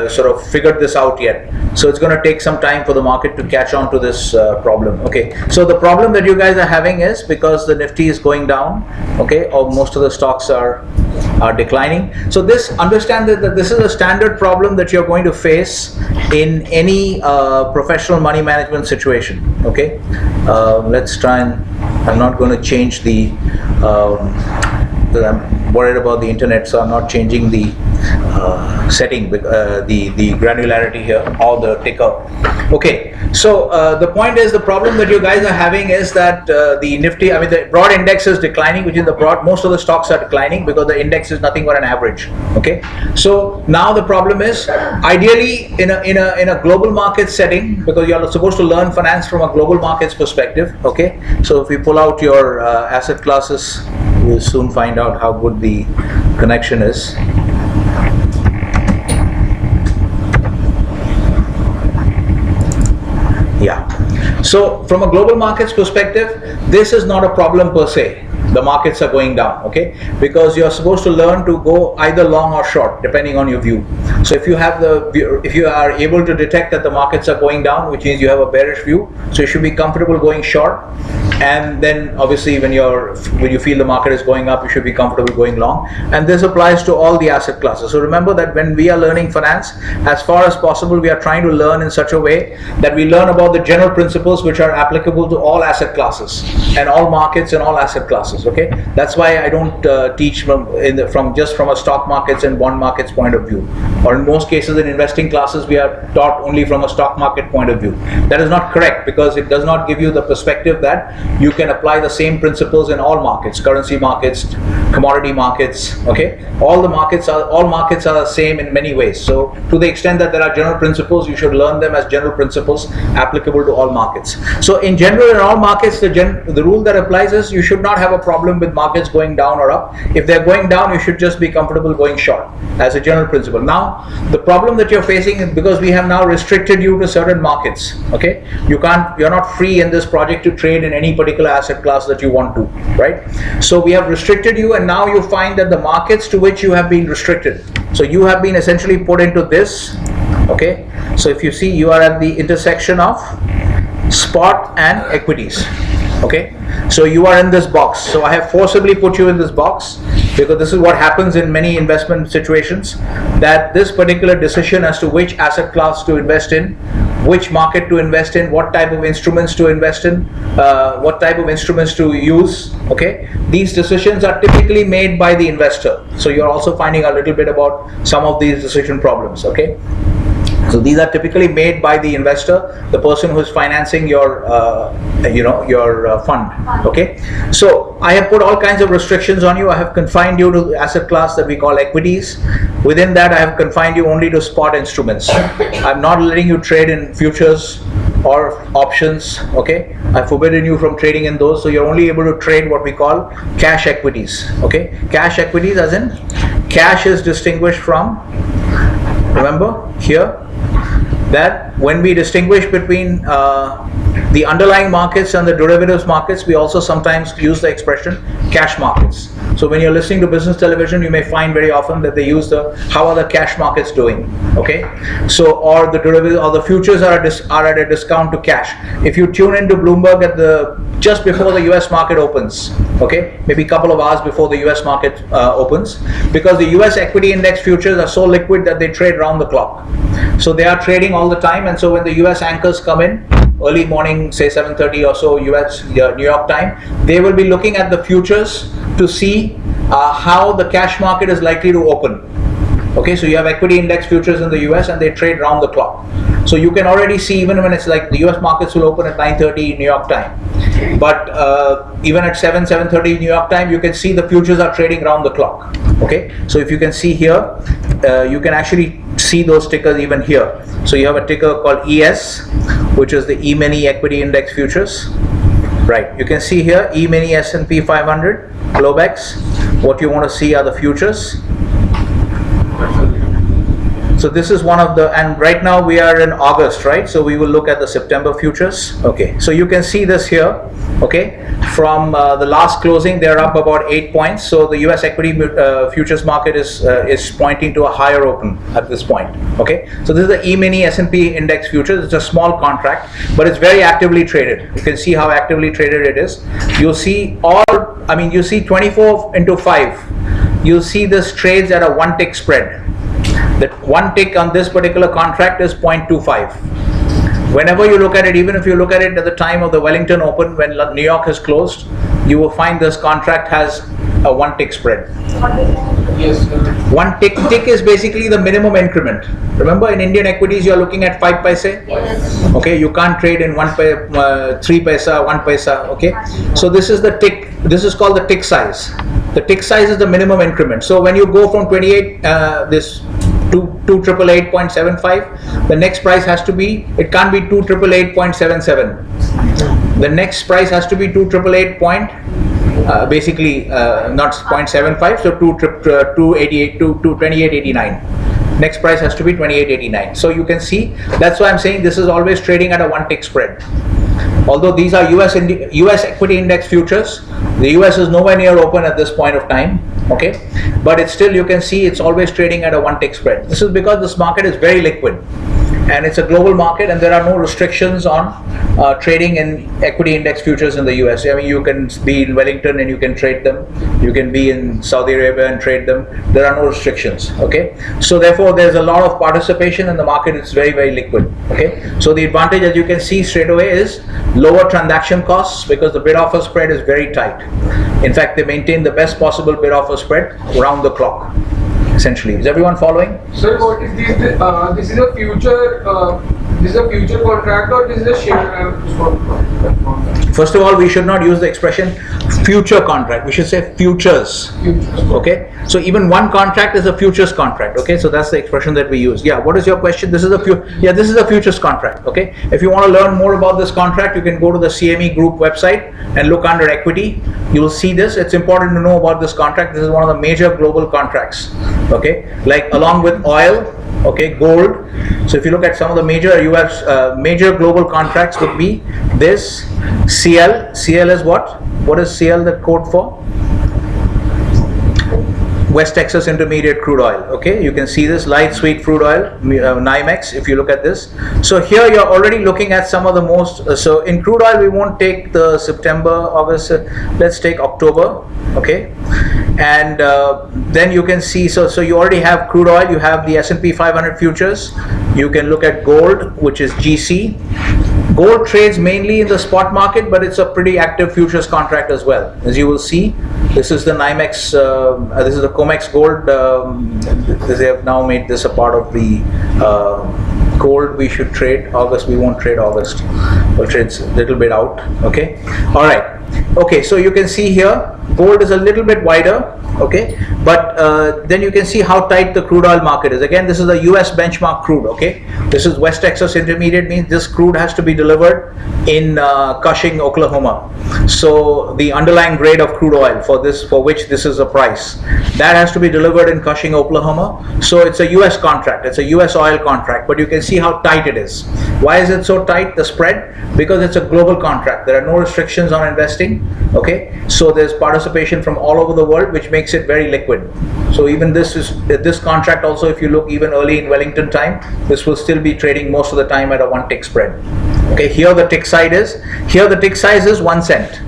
sort of figured this out yet. So it's going to take some time for the market to catch on to this problem. Okay, so the problem that you guys are having is because the Nifty is going down, okay, or most of the stocks are declining. So understand that this is a standard problem that you're going to face in any professional money management situation. Okay, let's try and, I'm not going to change the I'm worried about the internet, so I'm not changing the setting, the granularity here, or the ticker. Okay, so the point is, the problem that you guys are having is that the Nifty, I mean the broad index is declining, which is most of the stocks are declining because the index is nothing but an average. Okay, so now the problem is, ideally in a global market setting, because you're supposed to learn finance from a global markets perspective. Okay, so if we pull out your asset classes, we'll soon find out how good the connection is. Yeah. So from a global markets perspective, this is not a problem per se. The markets are going down, okay, because you're supposed to learn to go either long or short depending on your view. So if you are able to detect that the markets are going down, which means you have a bearish view, so you should be comfortable going short. And then obviously when you feel the market is going up, you should be comfortable going long. And this applies to all the asset classes. So remember that when we are learning finance, as far as possible, we are trying to learn in such a way that we learn about the general principles which are applicable to all asset classes and all markets and all asset classes. Okay, that's why I don't teach from a stock markets and bond markets point of view, or in most cases in investing classes we are taught only from a stock market point of view. That is not correct, because it does not give you the perspective that you can apply the same principles in all markets, currency markets, commodity markets. Okay, all markets are the same in many ways. So to the extent that there are general principles, you should learn them as general principles applicable to all markets. So in general, in all markets, the rule that applies is you should not have a problem with markets going down or up. If they're going down, you should just be comfortable going short as a general principle. Now, the problem that you're facing is because we have now restricted you to certain markets. Okay, you're not free in this project to trade in any particular asset class that you want to, right? So we have restricted you, and now you find that the markets to which you have been restricted, so you have been essentially put into this. Okay, so if you see, you are at the intersection of spot and equities. Okay, so you are in this box. So I have forcibly put you in this box because this is what happens in many investment situations, that this particular decision as to which asset class to invest in, which market to invest in, what type of instruments to invest in, what type of instruments to use. Okay, these decisions are typically made by the investor. So you're also finding a little bit about some of these decision problems. Okay, so these are typically made by the investor, the person who is financing your fund. Okay, so I have put all kinds of restrictions on you. I have confined you to the asset class that we call equities. Within that, I have confined you only to spot instruments. I'm not letting you trade in futures or options. Okay, I've forbidden you from trading in those, so you're only able to trade what we call cash equities. Okay, cash equities, as in cash is distinguished from, remember here, that when we distinguish between the underlying markets and the derivatives markets, we also sometimes use the expression cash markets. So when you're listening to business television, you may find very often that they use how are the cash markets doing. Okay, so or the derivatives or the futures are at a discount to cash. If you tune into Bloomberg just before the US market opens, okay, maybe a couple of hours before the US market opens, because the US equity index futures are so liquid that they trade round the clock. So they are trading all the time, and so when the US anchors come in early morning, say 7:30 or so New York time, they will be looking at the futures to see how the cash market is likely to open. Okay, so you have equity index futures in the US and they trade round the clock. So you can already see, even when it's like the US markets will open at 9:30 New York time, but even at 7:30 New York time, you can see the futures are trading round the clock. Okay, so if you can see here, you can actually see those tickers even here. So you have a ticker called ES, which is the E-mini equity index futures. Right, you can see here E-mini S&P 500, Globex. What you want to see are the futures. So this is one of the, and right now we are in August, right? So we will look at the September futures. Okay, so you can see this here. Okay, from the last closing, they're up about 8 points. So the U.S. equity futures market is pointing to a higher open at this point. Okay, so this is the E-mini S&P index futures. It's a small contract, but it's very actively traded. You can see how actively traded it is. You'll see you see 24 into 5. You'll see this trades at a 1 tick spread. That 1 tick on this particular contract is 0.25. Whenever you look at it, even if you look at it at the time of the Wellington Open when New York has closed, you will find this contract has a 1 tick spread. Yes, sir. 1 tick is basically the minimum increment. Remember, in Indian equities, you are looking at 5 paise. Yes. Okay, you can't trade in 3 paisa, 1 paisa. Okay, so this is the tick. This is called the tick size. The tick size is the minimum increment. So when you go from 28, this 2,888.75, the next price has to be, it can't be 2,888.77. The next price has to be 2,888. Basically not 0.75, so 2889. Next price has to be 2889. So you can see, that's why I'm saying this is always trading at a 1 tick spread. Although these are US equity index futures, the US is nowhere near open at this point of time. Okay, but it's still, you can see it's always trading at a 1 tick spread. This is because this market is very liquid, and it's a global market, and there are no restrictions on trading in equity index futures in the US. I mean, you can be in Wellington and you can trade them. You can be in Saudi Arabia and trade them. There are no restrictions. Okay, so therefore there's a lot of participation in the market. It's very, very liquid. Okay, so the advantage, as you can see straight away, is lower transaction costs because the bid-offer spread is very tight. In fact, they maintain the best possible bid-offer spread around the clock. Essentially, is everyone following? Sir, what is this? This is a future. This is a future contract, or this is a share contract? First of all, we should not use the expression future contract. We should say futures. Okay. So even one contract is a futures contract. Okay. So that's the expression that we use. Yeah. What is your question? This is a this is a futures contract. Okay. If you want to learn more about this contract, you can go to the CME Group website and look under equity. You will see this. It's important to know about this contract. This is one of the major global contracts. Okay. Like along with oil. Okay, gold. So if you look at some of the major major global contracts would be this CL. CL is what? What is CL the code for? West Texas Intermediate Crude Oil. Okay, you can see this light sweet crude oil, NYMEX. If you look at this, so here you're already looking at some of the most. So in crude oil, we won't take the September, August. Let's take October. Okay, and then you can see. So you already have crude oil. You have the S&P 500 futures. You can look at gold, which is GC. Gold trades mainly in the spot market, but it's a pretty active futures contract as well. As you will see, this is the NYMEX, this is the COMEX gold. They have now made this a part of the gold we should trade. August, we won't trade August. We'll trade a little bit out. Okay. All right. Okay. So you can see here, gold is a little bit wider. Okay, but then you can see how tight the crude oil market is. Again, this is the US benchmark crude. Okay, this is West Texas Intermediate, means this crude has to be delivered in Cushing, Oklahoma. So the underlying grade of crude oil for which this is a price, that has to be delivered in Cushing, Oklahoma. So it's a US contract, it's a US oil contract, but you can see how tight it is. Why is it so tight, the spread? Because it's a global contract. There are no restrictions on investing. Okay, so there's participation from all over the world, which makes it very liquid. So even this contract also, if you look even early in Wellington time, this will still be trading most of the time at a 1 tick spread. Okay, here the tick size is 1 cent.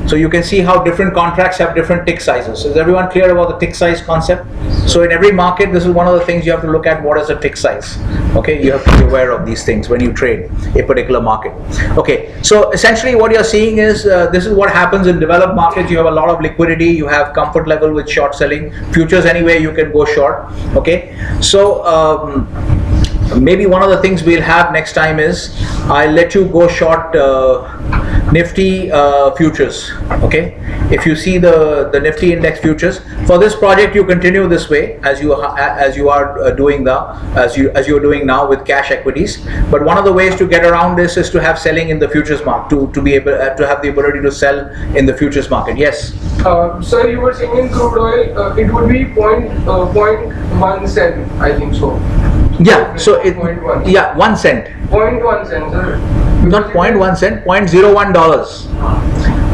So you can see how different contracts have different tick sizes. Is everyone clear about the tick size concept? So in every market, this is one of the things you have to look at. What is a tick size? Okay, you have to be aware of these things when you trade a particular market. Okay, so essentially what you're seeing is this is what happens in developed markets. You have a lot of liquidity. You have comfort level with short selling. Futures anyway, you can go short. Okay, so maybe one of the things we'll have next time is I'll let you go short Nifty futures. Okay, if you see the Nifty index futures for this project, you continue this way as you are doing as you are doing now with cash equities. But one of the ways to get around this is to have selling in the futures market, to be able to have the ability to sell in the futures market. Yes. Sir, you were saying in crude oil, it would be 0.1 cent, I think so. Yeah. So it. 0.1. Yeah, 1 cent. 0.1 cent, sir. Not 0.1 cent. $0.01.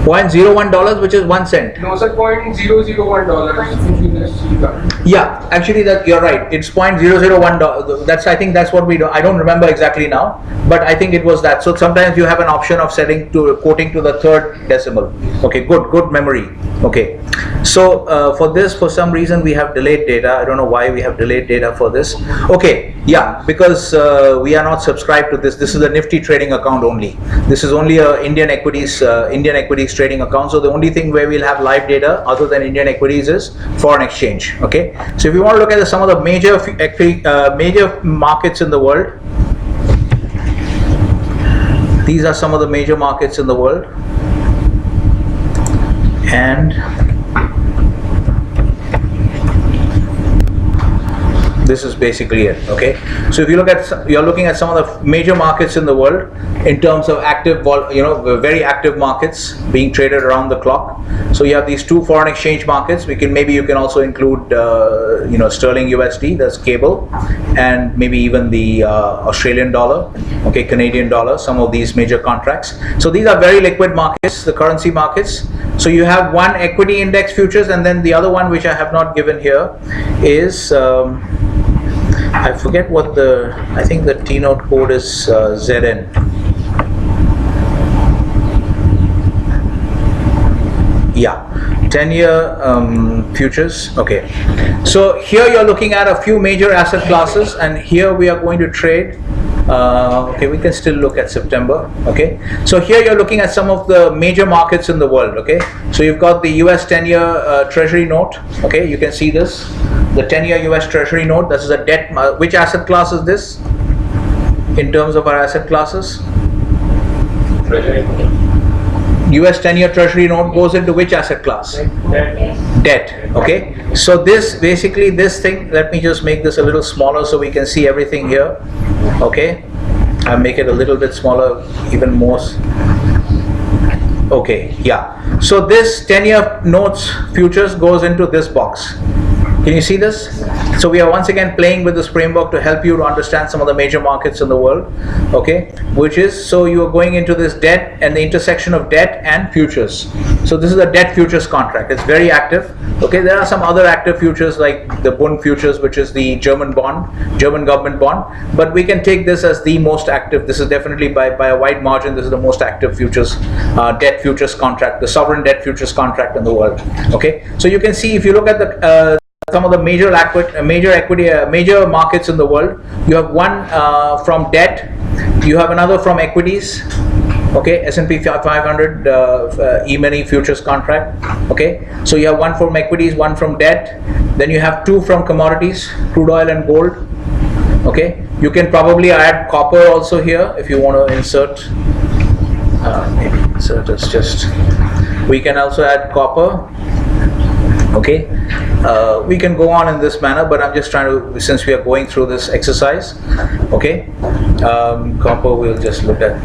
$0.01, which is 1 cent. No, sir. $0.001. Yeah, actually, that you're right. It's $0.001. I think that's what we do. I don't remember exactly now, but I think it was that. So sometimes you have an option of quoting to the third decimal. Okay, good memory. Okay, so for this, for some reason, we have delayed data. I don't know why we have delayed data for this. Okay, yeah, because we are not subscribed to this. This is a Nifty trading account only. This is only a Indian equities trading account. So the only thing where we'll have live data other than Indian equities is foreign exchange. Okay, so if you want to look at some of the major markets in the world, these are some of the major markets in the world, and this is basically it. Okay, so if you look at, you're looking at some of the major markets in the world in terms of active, very active markets being traded around the clock. So you have these two foreign exchange markets. You can also include sterling USD, that's cable, and maybe even the Australian dollar, okay, Canadian dollar, some of these major contracts. So these are very liquid markets, the currency markets. So you have one equity index futures, and then the other one, which I have not given here, is I forget what I think the T-note code is ZN. Yeah, 10-year futures. Okay, so here you're looking at a few major asset classes, and here we are going to trade. Okay, we can still look at September. Okay, so here you're looking at some of the major markets in the world. Okay, so you've got the US 10-year Treasury note. Okay, you can see this, the 10-year US Treasury note. This is a debt. Which asset class is this in terms of our asset classes? Treasury. US 10-year Treasury note goes into which asset class? Debt. Okay, so this thing, let me just make this a little smaller so we can see everything here. Okay, I'll make it a little bit smaller, even more. Okay, yeah, so this 10-year notes futures goes into this box. Can you see this? So we are once again playing with this framework to help you to understand some of the major markets in the world. Okay, which is, so you are going into this debt and the intersection of debt and futures. So this is a debt futures contract. It's very active. Okay, there are some other active futures like the Bund futures, which is the German government bond. But we can take this as the most active. This is definitely by a wide margin. This is the most active futures, debt futures contract, the sovereign debt futures contract in the world. Okay, so you can see, if you look at the some of the major markets in the world, you have one from debt, you have another from equities. Okay, S&P 500 E-mini futures contract. Okay, so you have one from equities, one from debt, then you have two from commodities, crude oil and gold. Okay, you can probably add copper also here if you want to insert. Maybe insert is just. We can also add copper. Okay, we can go on in this manner, but I'm just trying to, since we are going through this exercise. Okay, copper, we'll just look at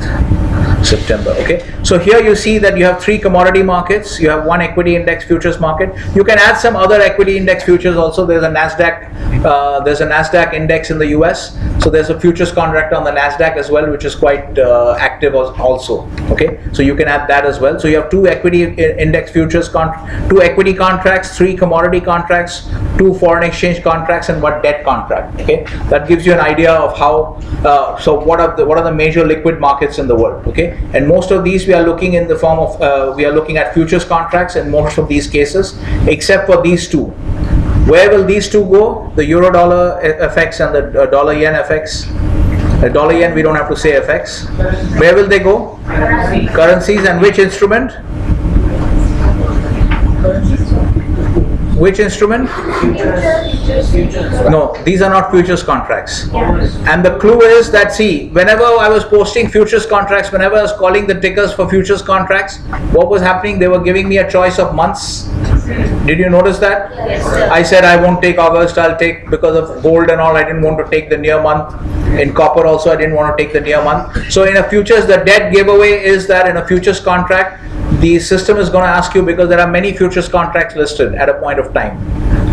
September. Okay, so here you see that you have three commodity markets. You have one equity index futures market. You can add some other equity index futures also. There's a Nasdaq index in the US. So there's a futures contract on the Nasdaq as well, which is quite active also. Okay, so you can add that as well. So you have two equity index futures, two equity contracts, three commodity contracts, two foreign exchange contracts, and one debt contract. Okay, that gives you an idea of how. So what are the major liquid markets in the world? Okay, and most of these we are looking in the form of we are looking at futures contracts in most of these cases, except for these two. Where will these two go? The euro dollar FX and the dollar yen FX. The dollar yen, we don't have to say FX. Where will they go? Currencies. And which instrument? Which instrument? No, these are not futures contracts. And the clue is that, see, whenever I was posting futures contracts, whenever I was calling the tickers for futures contracts, what was happening? They were giving me a choice of months. Did you notice that? Yes, sir. I said I won't take August, I'll take, because of gold and all, I didn't want to take the near month. In copper also, I didn't want to take the near month. So in a futures, the dead giveaway is that in a futures contract, the system is going to ask you, because there are many futures contracts listed at a point of time.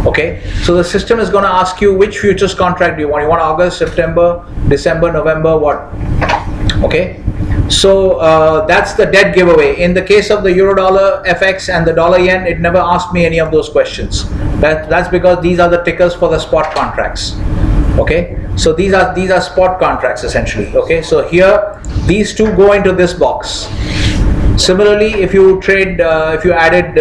Okay, so the system is going to ask you which futures contract do you want. You want August, September, December, November, what? Okay, so that's the dead giveaway. In the case of the euro dollar FX and the dollar yen, it never asked me any of those questions. That's because these are the tickers for the spot contracts. Okay, so these are spot contracts essentially. Okay, so here these two go into this box. Similarly, if you trade, if you added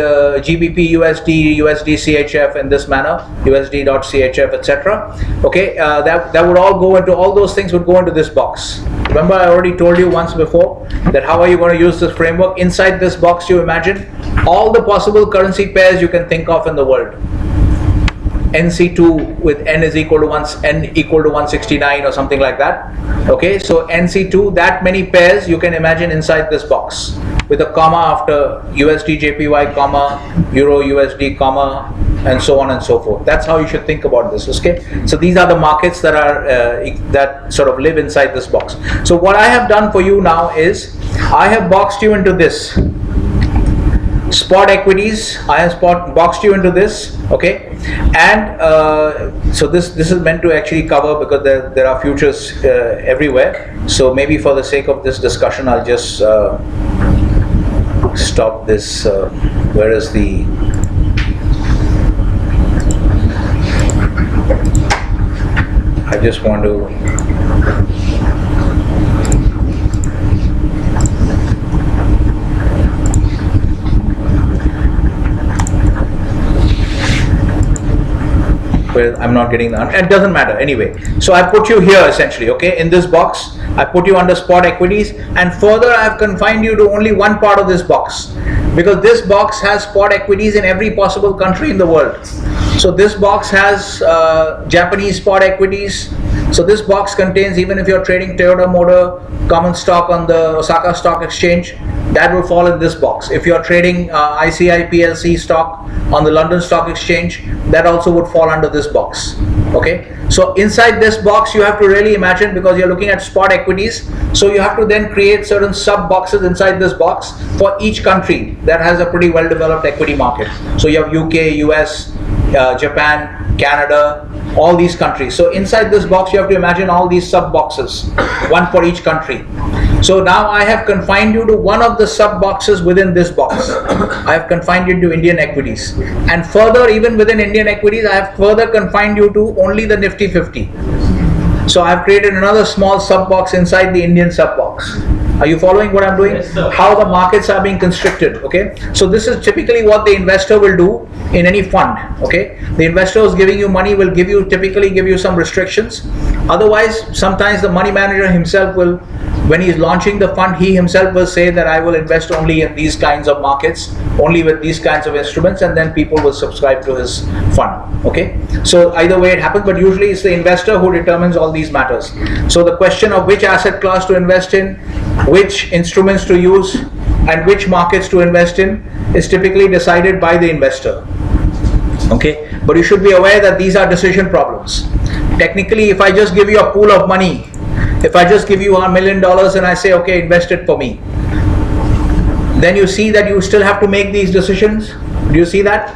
GBP, USD, USD CHF in this manner, USD.CHF, etc. Okay, that would all go into, all those things would go into this box. Remember, I already told you once before that how are you going to use this framework? Inside this box, you imagine all the possible currency pairs you can think of in the world. NC2 with N is equal to N equal to 169 or something like that. Okay, so NC2, that many pairs you can imagine inside this box with a comma after USD JPY comma Euro USD comma and so on and so forth. That's how you should think about this. Okay, so these are the markets that are that sort of live inside this box. So what I have done for you now is I have boxed you into this. Spot equities, I have boxed you into this, okay, and so this is meant to actually cover, because there are futures everywhere. So maybe for the sake of this discussion, I'll just stop this. Where is the? I just want to. I'm not getting the, it doesn't matter anyway. So I put you here essentially, okay, in this box. I put you under spot equities, and further I have confined you to only one part of this box, because this box has spot equities in every possible country in the world. So this box has Japanese spot equities. So this box contains, even if you're trading Toyota Motor common stock on the Osaka Stock Exchange, that will fall in this box. If you're trading ICI PLC stock on the London Stock Exchange, that also would fall under this box. Okay, so inside this box you have to really imagine, because you're looking at spot equities, so you have to then create certain sub boxes inside this box for each country that has a pretty well developed equity market. So you have UK, US, Japan, Canada, all these countries. So inside this box you have to imagine all these sub boxes, one for each country. So now I have confined you to one of the sub boxes within this box. I have confined you to Indian equities, and further, even within Indian equities, I have further confined you to only the Nifty 50. So I have created another small sub box inside the Indian sub box. Are you following what I'm doing? Yes, sir. How the markets are being constricted. Okay, so this is typically what the investor will do in any fund. Okay, the investor who's giving you money will typically give you some restrictions. Otherwise, sometimes the money manager himself will, when he's launching the fund, he himself will say that I will invest only in these kinds of markets, only with these kinds of instruments, and then people will subscribe to his fund. Okay, so either way it happens, but usually it's the investor who determines all these matters. So the question of which asset class to invest in, which instruments to use, and which markets to invest in is typically decided by the investor. Okay, but you should be aware that these are decision problems. Technically, if I just give you a pool of money, if I just give you $1 million and I say, okay, invest it for me, then you see that you still have to make these decisions. Do you see that?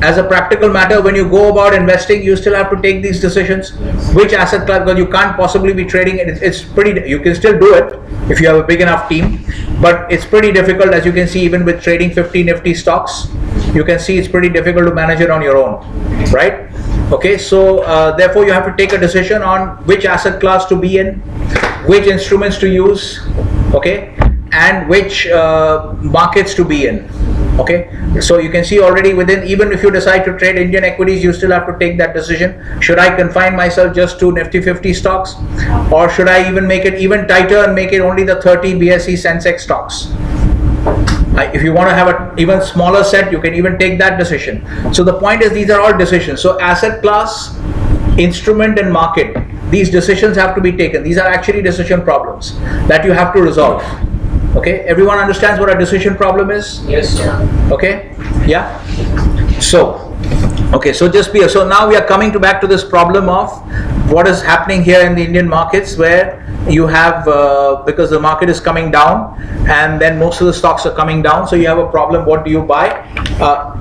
As a practical matter, when you go about investing, you still have to take these decisions. Which asset class, because you can't possibly be trading it. It's pretty, you can still do it if you have a big enough team, but it's pretty difficult, as you can see, even with trading 50 Nifty stocks, you can see it's pretty difficult to manage it on your own, right? Okay, so therefore you have to take a decision on which asset class to be in, which instruments to use, okay, and which markets to be in. Okay, so you can see already within, even if you decide to trade Indian equities, you still have to take that decision. Should I confine myself just to Nifty 50 stocks, or should I even make it even tighter and make it only the 30 BSE Sensex stocks? If you want to have an even smaller set, you can even take that decision. So the point is, these are all decisions. So asset class, instrument and market, these decisions have to be taken. These are actually decision problems that you have to resolve. Okay, everyone understands what a decision problem is? Yes. Okay, yeah. So, okay, so so now we are coming back to this problem of what is happening here in the Indian markets, where you have because the market is coming down and then most of the stocks are coming down, so you have a problem. What do you buy?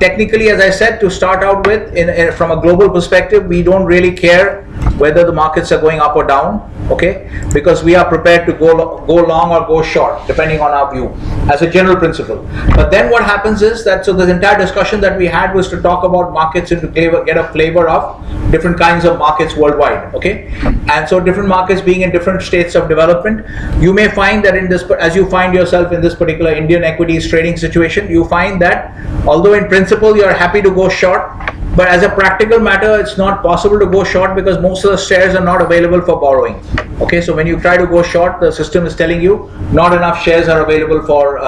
Technically, as I said, to start out with, from a global perspective, we don't really care whether the markets are going up or down, okay, because we are prepared to go long or go short depending on our view as a general principle. But then what happens is that, so the entire discussion that we had was to talk about markets and to get a flavor of different kinds of markets worldwide, okay, and so different markets being in different states of development. You may find that in this, as you find yourself in this particular Indian equities trading situation, you find that although in principle you are happy to go short, but as a practical matter, it's not possible to go short because most of the shares are not available for borrowing. Okay, so when you try to go short, the system is telling you not enough shares are available for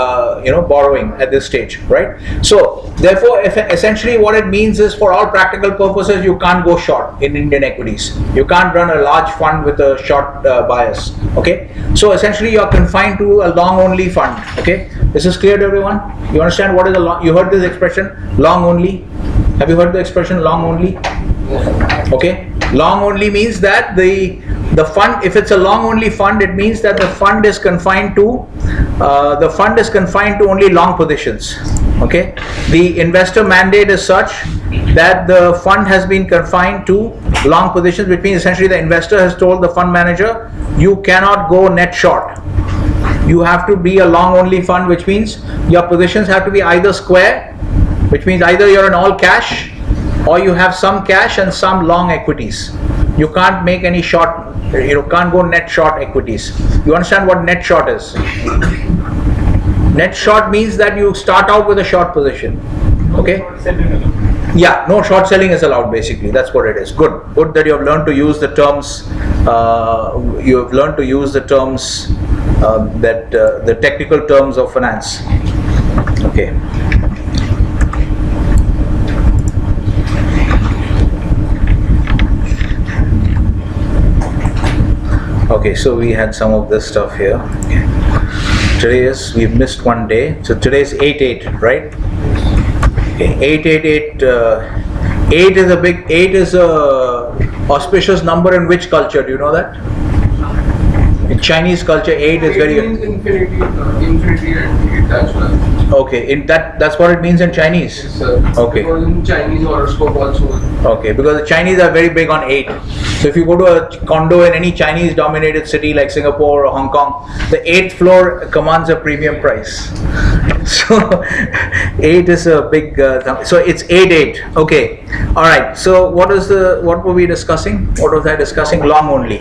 borrowing at this stage, right? So therefore, essentially what it means is, for all practical purposes, you can't go short in Indian equities. You can't run a large fund with a short bias. Okay, so essentially you are confined to a long only fund. Okay, this is clear to everyone? You understand what is a long? You heard this expression, long only? Have you heard the expression long only? Okay, long only means that the fund, if it's a long only fund, it means that the fund is confined to only long positions. Okay, the investor mandate is such that the fund has been confined to long positions, which means essentially the investor has told the fund manager, you cannot go net short. You have to be a long only fund, which means your positions have to be either square, which means either you're in all cash or you have some cash and some long equities. You can't make any short, you can't go net short equities. You understand what net short is? Net short means that you start out with a short position. Okay? Yeah, no short selling is allowed, basically. That's what it is. Good that you have learned to use the terms, the technical terms of finance. Okay. Okay, so we had some of this stuff here. Okay. Today we've missed one day. So today is 8/8, right? Okay, 8/8/8. 8 is a auspicious number in which culture? Do you know that? In Chinese culture, 8 is very. It means infinity and 8, that's why. Okay, that's what it means in Chinese. Yes, sir. Okay. Because in Chinese horoscope also. Okay, because the Chinese are very big on 8. So if you go to a condo in any Chinese dominated city like Singapore or Hong Kong, the 8th floor commands a premium price. So 8 is a big so it's 8/8. Okay, all right. So what were we discussing? What was I discussing? Long only.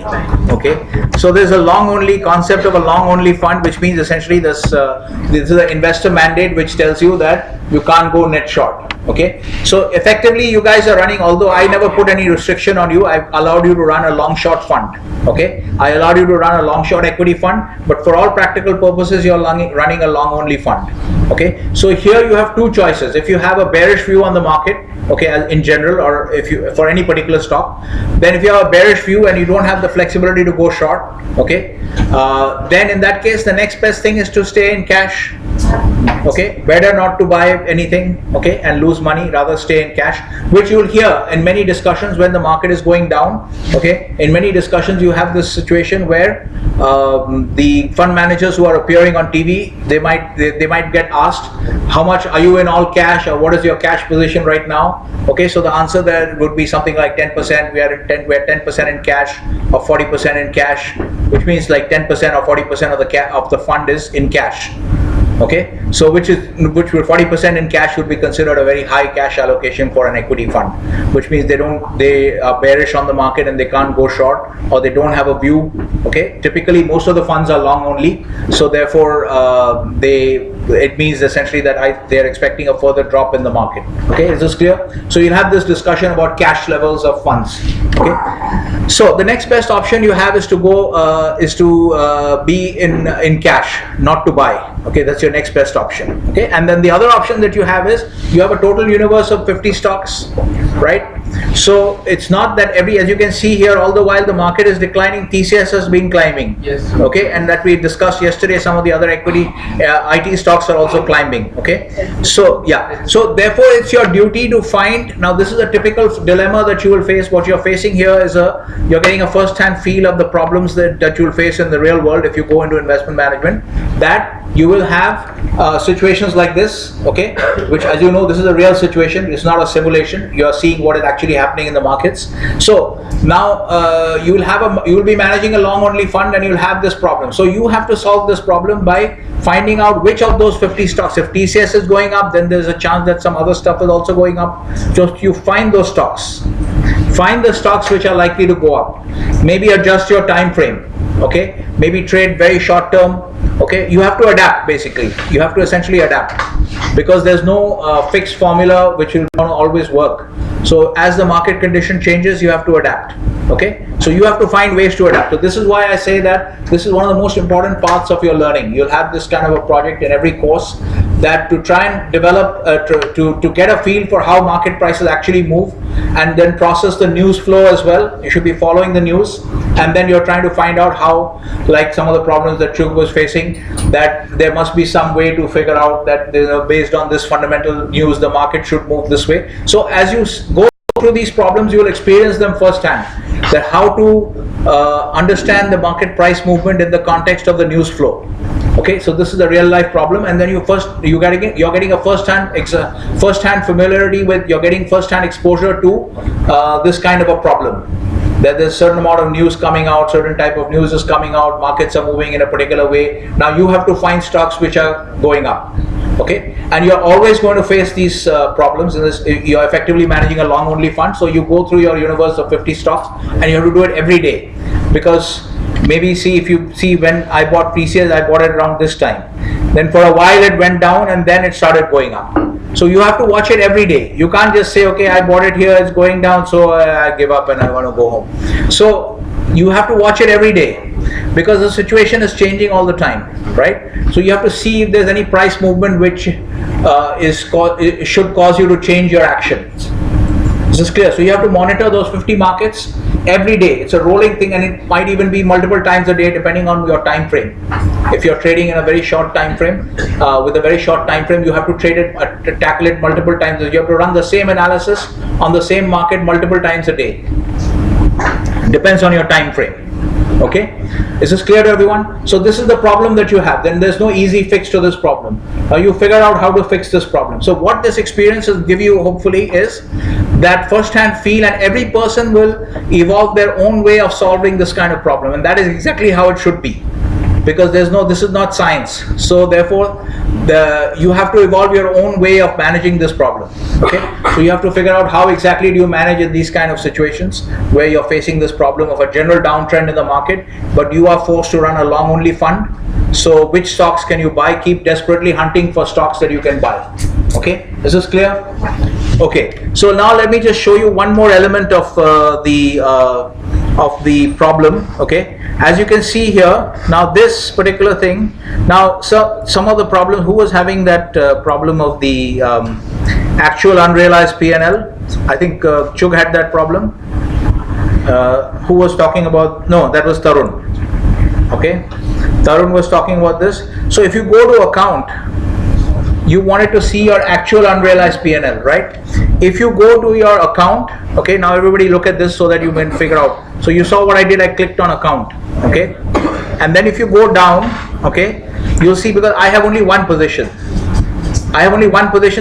Okay, so there's a long only concept of a long only fund, which means essentially this is an investor mandate which tells you that you can't go net short. Okay, so effectively you guys are running, although I never put any restriction on you, I've allowed you to run a long short fund. Okay, I allowed you to run a long short equity fund, but for all practical purposes you're running a long only fund. Okay, so here you have two choices. If you have a bearish view on the market, okay, in general, or if you for any particular stock, then if you have a bearish view and you don't have the flexibility to go short, okay, then in that case the next best thing is to stay in cash. Okay, better not to buy anything, okay, and lose money, rather stay in cash, which you'll hear in many discussions when the market is going down. Okay, in many discussions you have this situation where the fund managers who are appearing on TV, they might get asked, how much are you in all cash, or what is your cash position right now? Okay, so the answer there would be something like 10%. We are 10% in cash, or 40% in cash, which means like 10% or 40% of the fund is in cash. Okay, so which 40% in cash would be considered a very high cash allocation for an equity fund, which means they are bearish on the market and they can't go short, or they don't have a view. Okay, typically most of the funds are long only, so therefore they it means essentially that they're expecting a further drop in the market. Okay, is this clear? So you'll have this discussion about cash levels of funds. Okay, so the next best option you have is to be in cash, not to buy. Okay, that's your next best option. Okay, and then the other option that you have is you have a total universe of 50 stocks, right? So it's not that as you can see here, all the while the market is declining, TCS has been climbing. Yes. Okay, and that we discussed yesterday, some of the other equity IT stocks are also climbing. Okay, so yeah, so therefore it's your duty to find. Now this is a typical dilemma that you will face. What you're facing here is you're getting a first-hand feel of the problems that you'll face in the real world if you go into investment management. That you will have situations like this, okay, which, as you know, this is a real situation. It's not a simulation. You are seeing what is actually happening in the markets. So now you will be managing a long only fund, and you'll have this problem. So you have to solve this problem by finding out which of those 50 stocks. If TCS is going up, then there's a chance that some other stuff is also going up. So you find those stocks. Find the stocks which are likely to go up. Maybe adjust your time frame. Okay, maybe trade very short term. Okay, you have to adapt. Basically, you have to essentially adapt, because there's no fixed formula which will not always work. So as the market condition changes, you have to adapt. Okay, so you have to find ways to adapt. So this is why I say that this is one of the most important parts of your learning. You'll have this kind of a project in every course, that to try and develop to get a feel for how market prices actually move, and then process the news flow as well. You should be following the news, and then you're trying to find out how, like some of the problems that Chug was facing, that there must be some way to figure out that, based on this fundamental news, the market should move this way. So as you go through these problems, you will experience them firsthand, that how to understand the market price movement in the context of the news flow. Okay, so this is a real life problem, and then you're getting a first-hand familiarity with, you're getting first-hand exposure to this kind of a problem. That there's a certain amount of news coming out, certain type of news is coming out, markets are moving in a particular way. Now you have to find stocks which are going up. Okay, and you're always going to face these problems in this. You're effectively managing a long only fund, so you go through your universe of 50 stocks, and you have to do it every day, because maybe if you see when I bought TCS, I bought it around this time. Then for a while it went down, and then it started going up. So you have to watch it every day. You can't just say, okay, I bought it here, it's going down, so I give up and I want to go home. So you have to watch it every day, because the situation is changing all the time, right? So you have to see if there's any price movement which should cause you to change your actions. This is clear. So you have to monitor those 50 markets every day. It's a rolling thing, and it might even be multiple times a day depending on your time frame. If you're trading in a very short time frame, with a very short time frame, you have to tackle it multiple times. You have to run the same analysis on the same market multiple times a day. Depends on your time frame. Okay, is this clear to everyone? So this is the problem that you have. Then there's no easy fix to this problem. You figure out how to fix this problem. So what this experience will give you, hopefully, is that first-hand feel, and every person will evolve their own way of solving this kind of problem, and that is exactly how it should be, because this is not science. So therefore you have to evolve your own way of managing this problem. Okay, so you have to figure out how exactly do you manage in these kind of situations where you're facing this problem of a general downtrend in the market, but you are forced to run a long only fund. So which stocks can you buy? Keep desperately hunting for stocks that you can buy. Okay, is this clear? Okay, so now let me just show you one more element of the problem. Okay, as you can see here, now this particular thing, now so some of the problems, who was having that problem of the actual unrealized P&L? I think Chug had that problem. Who was talking about? No, that was Tarun. Okay, Tarun was talking about this. So if you go to account, you wanted to see your actual unrealized P&L, right? If you go to your account, okay, now everybody look at this so that you can figure out. So you saw what I did, I clicked on account, okay? And then if you go down, okay, you'll see, because I have only one position.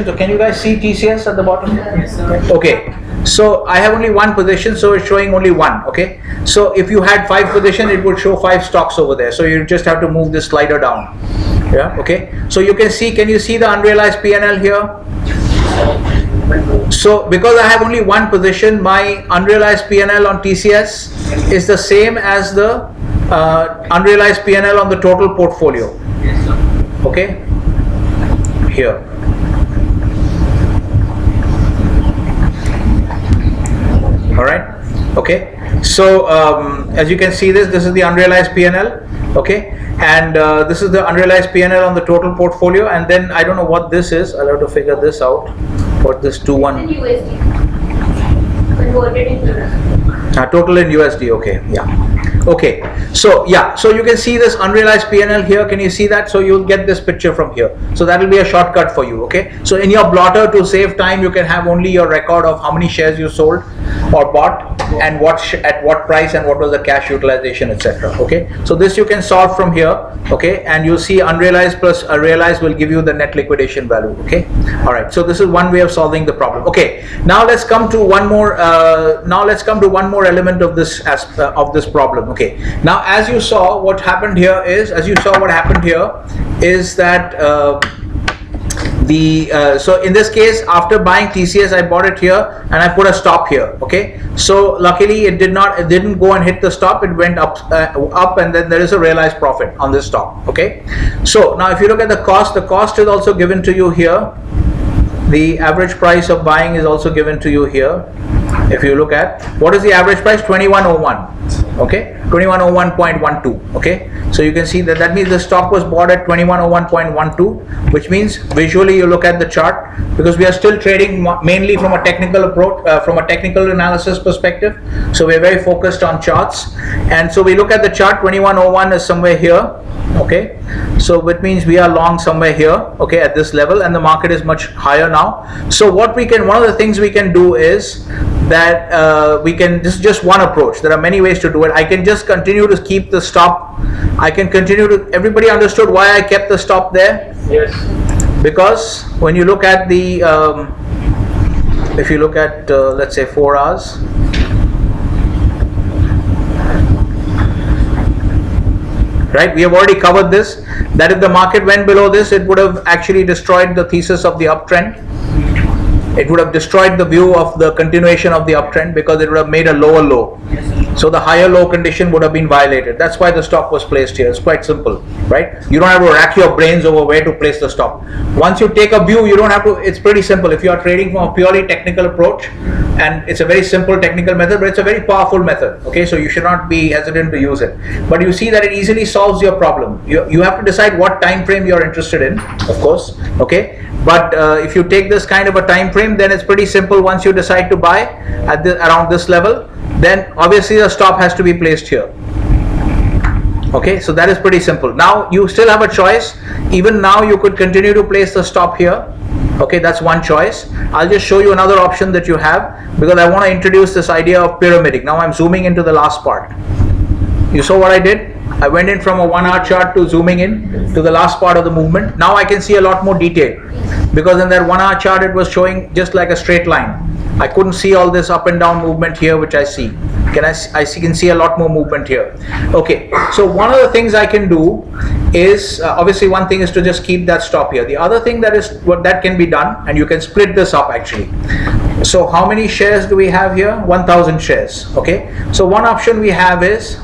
So can you guys see TCS at the bottom? Yes, sir. Okay, so I have only one position, so it's showing only one, okay? So if you had 5 positions, it would show 5 stocks over there. So you just have to move this slider down. Yeah, okay. So you can see, can you see the unrealized P&L here? So because I have only one position, my unrealized P&L on TCS is the same as the unrealized P&L on the total portfolio. Okay. here. All right. Okay. So as you can see, this is the unrealized P&L. Okay. And this is the unrealized P&L on the total portfolio. And then I don't know what this is. I'll have to figure this out. What this 2-1 USD converted into total in USD. Okay. Yeah. Okay, so yeah, so you can see this unrealized P&L here. Can you see that? So you'll get this picture from here. So that will be a shortcut for you. Okay, so in your blotter, to save time, you can have only your record of how many shares you sold or bought and at what price and what was the cash utilization, etc. Okay, so this you can solve from here. Okay, and you'll see unrealized plus realized will give you the net liquidation value. Okay, all right. So this is one way of solving the problem. Okay, now let's come to one more. Element of this problem. Okay, now as you saw, what happened here is that so in this case, after buying TCS, I bought it here and I put a stop here. Okay, so luckily it didn't go and hit the stop. It went up, and then there is a realized profit on this stop. Okay, so now if you look at the cost is also given to you here. The average price of buying is also given to you here. If you look at what is the average price, 2101. Okay, 2101.12. Okay, so you can see that means the stock was bought at 2101.12, which means visually you look at the chart, because we are still trading mainly from a technical approach, from a technical analysis perspective. So we are very focused on charts, and so we look at the chart. 2101 is somewhere here. Okay, so which means we are long somewhere here. Okay, at this level, and the market is much higher now. So one of the things we can do is that this is just one approach. There are many ways to do it. I can just continue to keep the stop. Everybody understood why I kept the stop there? Yes. Because when you look at the if you look at let's say 4 hours, right, we have already covered this, that if the market went below this, it would have actually destroyed the thesis of the uptrend. It would have destroyed the view of the continuation of the uptrend, because it would have made a lower low. So the higher low condition would have been violated. That's why the stop was placed here. It's quite simple, right? You don't have to rack your brains over where to place the stop. Once you take a view, you don't have to. It's pretty simple. If you are trading from a purely technical approach, and it's a very simple technical method, but it's a very powerful method. Okay, so you should not be hesitant to use it. But you see that it easily solves your problem. You have to decide what time frame you are interested in, of course. Okay, but if you take this kind of a time frame, then it's pretty simple. Once you decide to buy at around this level, then obviously the stop has to be placed here. Okay, so that is pretty simple. Now you still have a choice. Even now you could continue to place the stop here. Okay, that's one choice. I'll just show you another option that you have, because I want to introduce this idea of pyramidic. Now I'm zooming into the last part. You saw what I did? I went in from a 1 hour chart to zooming in to the last part of the movement. Now I can see a lot more detail, because in that 1 hour chart it was showing just like a straight line. I couldn't see all this up and down movement here, which I see. Can see a lot more movement here. Okay, so one of the things I can do is obviously one thing is to just keep that stop here. The other thing that can be done, and you can split this up actually. So how many shares do we have here? 1000 shares. Okay, so one option we have is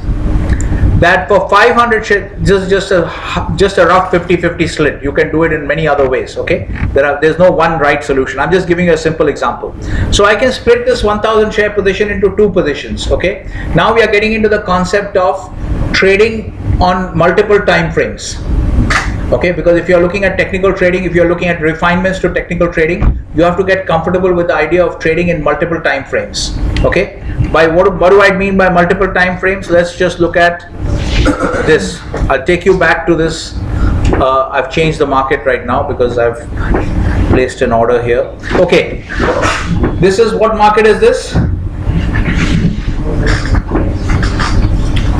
that for 500 shares, just a rough 50-50 split. You can do it in many other ways. Okay, there's no one right solution. I'm just giving you a simple example. So I can split this 1000 share position into 2 positions. Okay, now we are getting into the concept of trading on multiple time frames. Okay, because if you are looking at technical trading, if you are looking at refinements to technical trading, you have to get comfortable with the idea of trading in multiple time frames. Okay, by what do I mean by multiple time frames? Let's just look at this. I'll take you back to this. I've changed the market right now because I've placed an order here. Okay, this is, what market is this?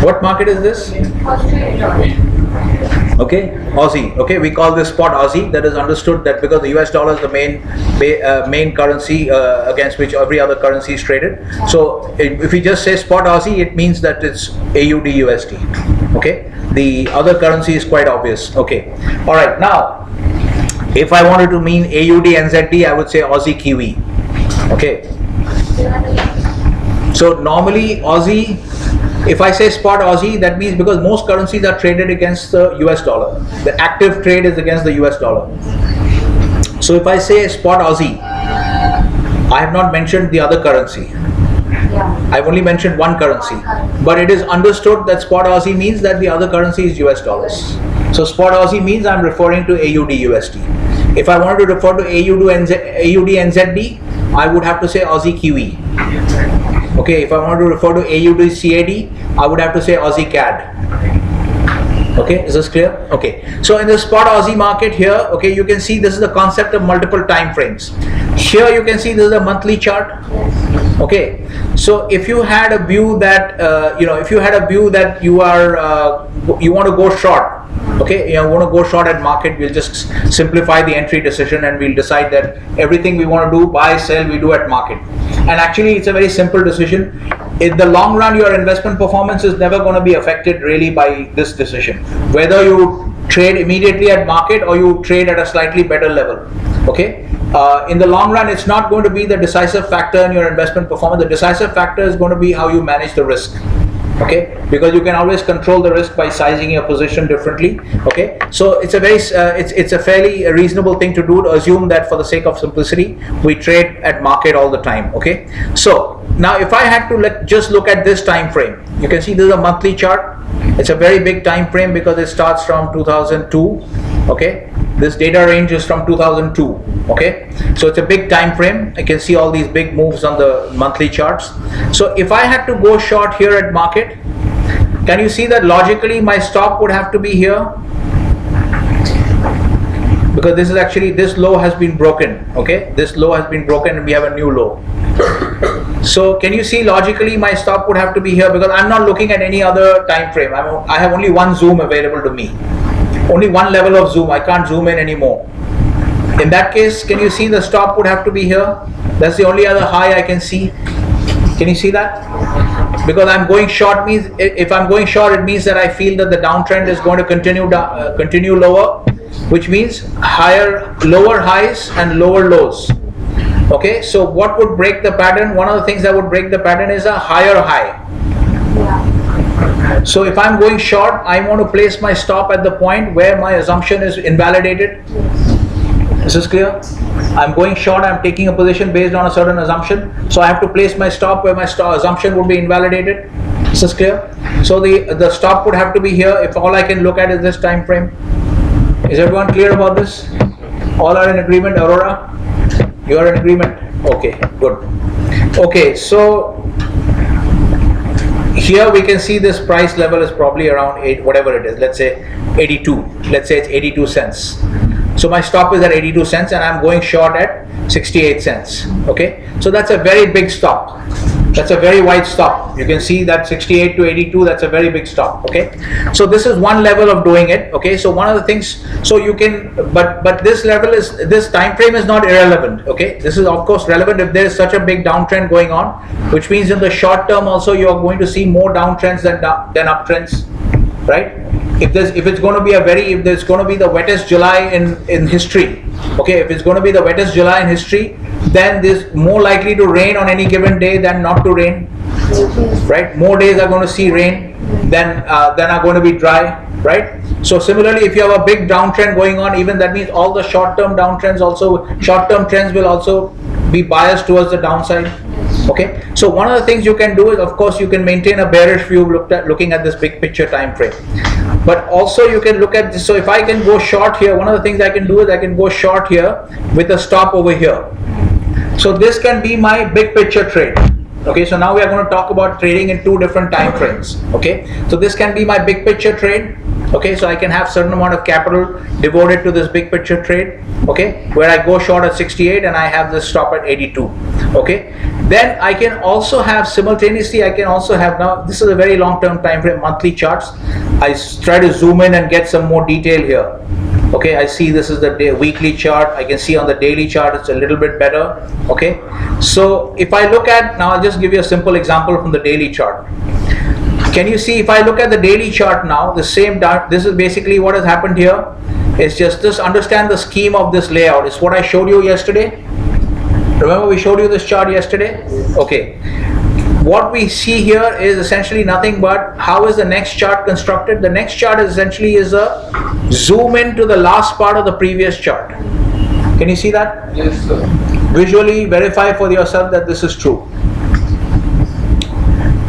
What market is this? Okay, Aussie. Okay, we call this spot Aussie. That is understood that because the US dollar is the main currency against which every other currency is traded. So if we just say spot Aussie, it means that it's AUD USD. Okay, the other currency is quite obvious. Okay, all right. Now, if I wanted to mean AUD NZD, I would say Aussie Kiwi. Okay. So normally Aussie. If I say spot Aussie, that means because most currencies are traded against the US dollar. The active trade is against the US dollar. So if I say spot Aussie, I have not mentioned the other currency. Yeah. I've only mentioned one currency, but it is understood that spot Aussie means that the other currency is US dollars. So spot Aussie means I'm referring to AUD USD. If I wanted to refer to AUD NZD, I would have to say Aussie Kiwi. Okay, if I wanted to refer to AUD CAD, I would have to say Aussie CAD. Okay, is this clear? Okay, so in the spot Aussie market here, okay, you can see this is the concept of multiple time frames. Here you can see this is a monthly chart. Okay, so if you had a view that if you had a view that you are you want to go short, okay, you want to go short at market, we'll just simplify the entry decision and we'll decide that everything we want to do, buy, sell, we do at market. And actually it's a very simple decision. In the long run, your investment performance is never going to be affected really by this decision, whether you trade immediately at market or you trade at a slightly better level. Okay, in the long run, it's not going to be the decisive factor in your investment performance. The decisive factor is going to be how you manage the risk. Okay, because you can always control the risk by sizing your position differently. Okay, so it's a very it's a fairly reasonable thing to do, to assume that for the sake of simplicity we trade at market all the time. Okay, so now if I had to just look at this time frame, you can see this is a monthly chart. It's a very big time frame because it starts from 2002. Okay, this data range is from 2002. Okay, so it's a big time frame. I can see all these big moves on the monthly charts. So if I had to go short here at market, can you see that logically my stop would have to be here? Because this is actually, this low has been broken. Okay, this low has been broken and we have a new low. So can you see logically my stop would have to be here, because I'm not looking at any other time frame. I have only one zoom available to me, only one level of zoom. I can't zoom in anymore. In that case, can you see the stop would have to be here? That's the only other high I can see. Can you see that? Because I'm going short means, if I'm going short, it means that I feel that the downtrend is going to continue lower, which means lower highs and lower lows. Okay, so what would break the pattern? One of the things that would break the pattern is a higher high. Yeah. So if I'm going short, I want to place my stop at the point where my assumption is invalidated. This is clear? I'm going short, I'm taking a position based on a certain assumption. So I have to place my stop where my assumption would be invalidated. This is clear? So the stop would have to be here if all I can look at is this time frame. Is everyone clear about this? All are in agreement, Aurora? You are in agreement? Okay, good. Okay, so here we can see this price level is probably around 8, whatever it is, let's say 82. Let's say it's 82 cents. So my stop is at 82 cents and I'm going short at 68 cents. Okay, so that's a very big stop. That's a very wide stop. You can see that 68 to 82, that's a very big stop. Okay, so this is one level of doing it. Okay, so one of the things, so you can, but this level is, this time frame is not irrelevant. Okay, this is of course relevant if there is such a big downtrend going on, which means in the short term also you are going to see more downtrends than uptrends, right? If it's going to be if there's going to be the wettest July in history, okay, if it's going to be the wettest July in history, then there's more likely to rain on any given day than not to rain, right? More days are going to see rain than are going to be dry, right? So similarly, if you have a big downtrend going on, even that means all the short-term downtrends also, short-term trends will also be biased towards the downside. Okay, so one of the things you can do is, of course, you can maintain a bearish view looking at this big picture time frame, but also you can look at this. So if I can go short here, one of the things I can do is I can go short here with a stop over here. So this can be my big picture trade. Okay, so now we are going to talk about trading in two different time frames. Okay, so this can be my big picture trade. Okay, so I can have certain amount of capital devoted to this big picture trade. Okay, where I go short at 68 and I have this stop at 82. Okay, then I can also have simultaneously, I can also have, now this is a very long term time frame, monthly charts. I try to zoom in and get some more detail here. Okay, I see this is the weekly chart. I can see on the daily chart it's a little bit better. Okay, so if I look at, now I'll just give you a simple example from the daily chart. Can you see, if I look at the daily chart now, the same dot, this is basically what has happened here. It's just understand the scheme of this layout. It's what I showed you yesterday. Remember we showed you this chart yesterday? Okay. What we see here is essentially nothing but how is the next chart constructed. The next chart is essentially a zoom in to the last part of the previous chart. Can you see that? Yes, sir. Visually verify for yourself that this is true.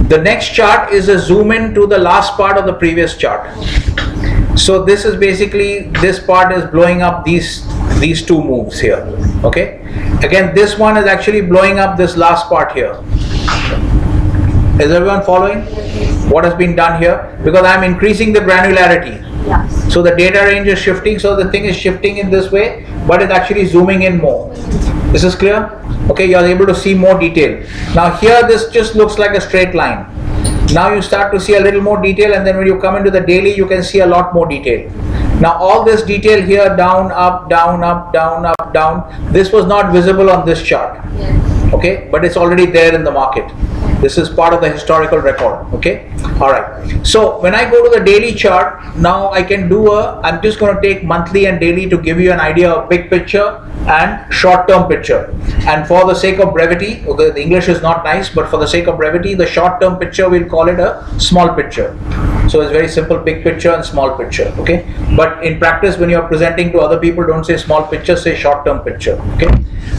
The next chart is a zoom in to the last part of the previous chart. So this is basically, this part is blowing up these two moves here. Okay. Again, this one is actually blowing up this last part here. Is everyone following what has been done here? Because I am increasing the granularity. Yes. So the data range is shifting, so the thing is shifting in this way, but it's actually zooming in more. This is clear? Okay, you are able to see more detail. Now here this just looks like a straight line. Now you start to see a little more detail, and then when you come into the daily, you can see a lot more detail. Now all this detail here, down, up, down, up, down, up, down, this was not visible on this chart. Yes. Okay, but it's already there in the market. This is part of the historical record. Okay, all right. So when I go to the daily chart, now I can do I'm just going to take monthly and daily to give you an idea of big picture and short-term picture. And for the sake of brevity, okay, the English is not nice, but for the sake of brevity, the short-term picture, we'll call it a small picture. So it's very simple, big picture and small picture. Okay, but in practice, when you're presenting to other people, don't say small picture, say short-term picture. Okay.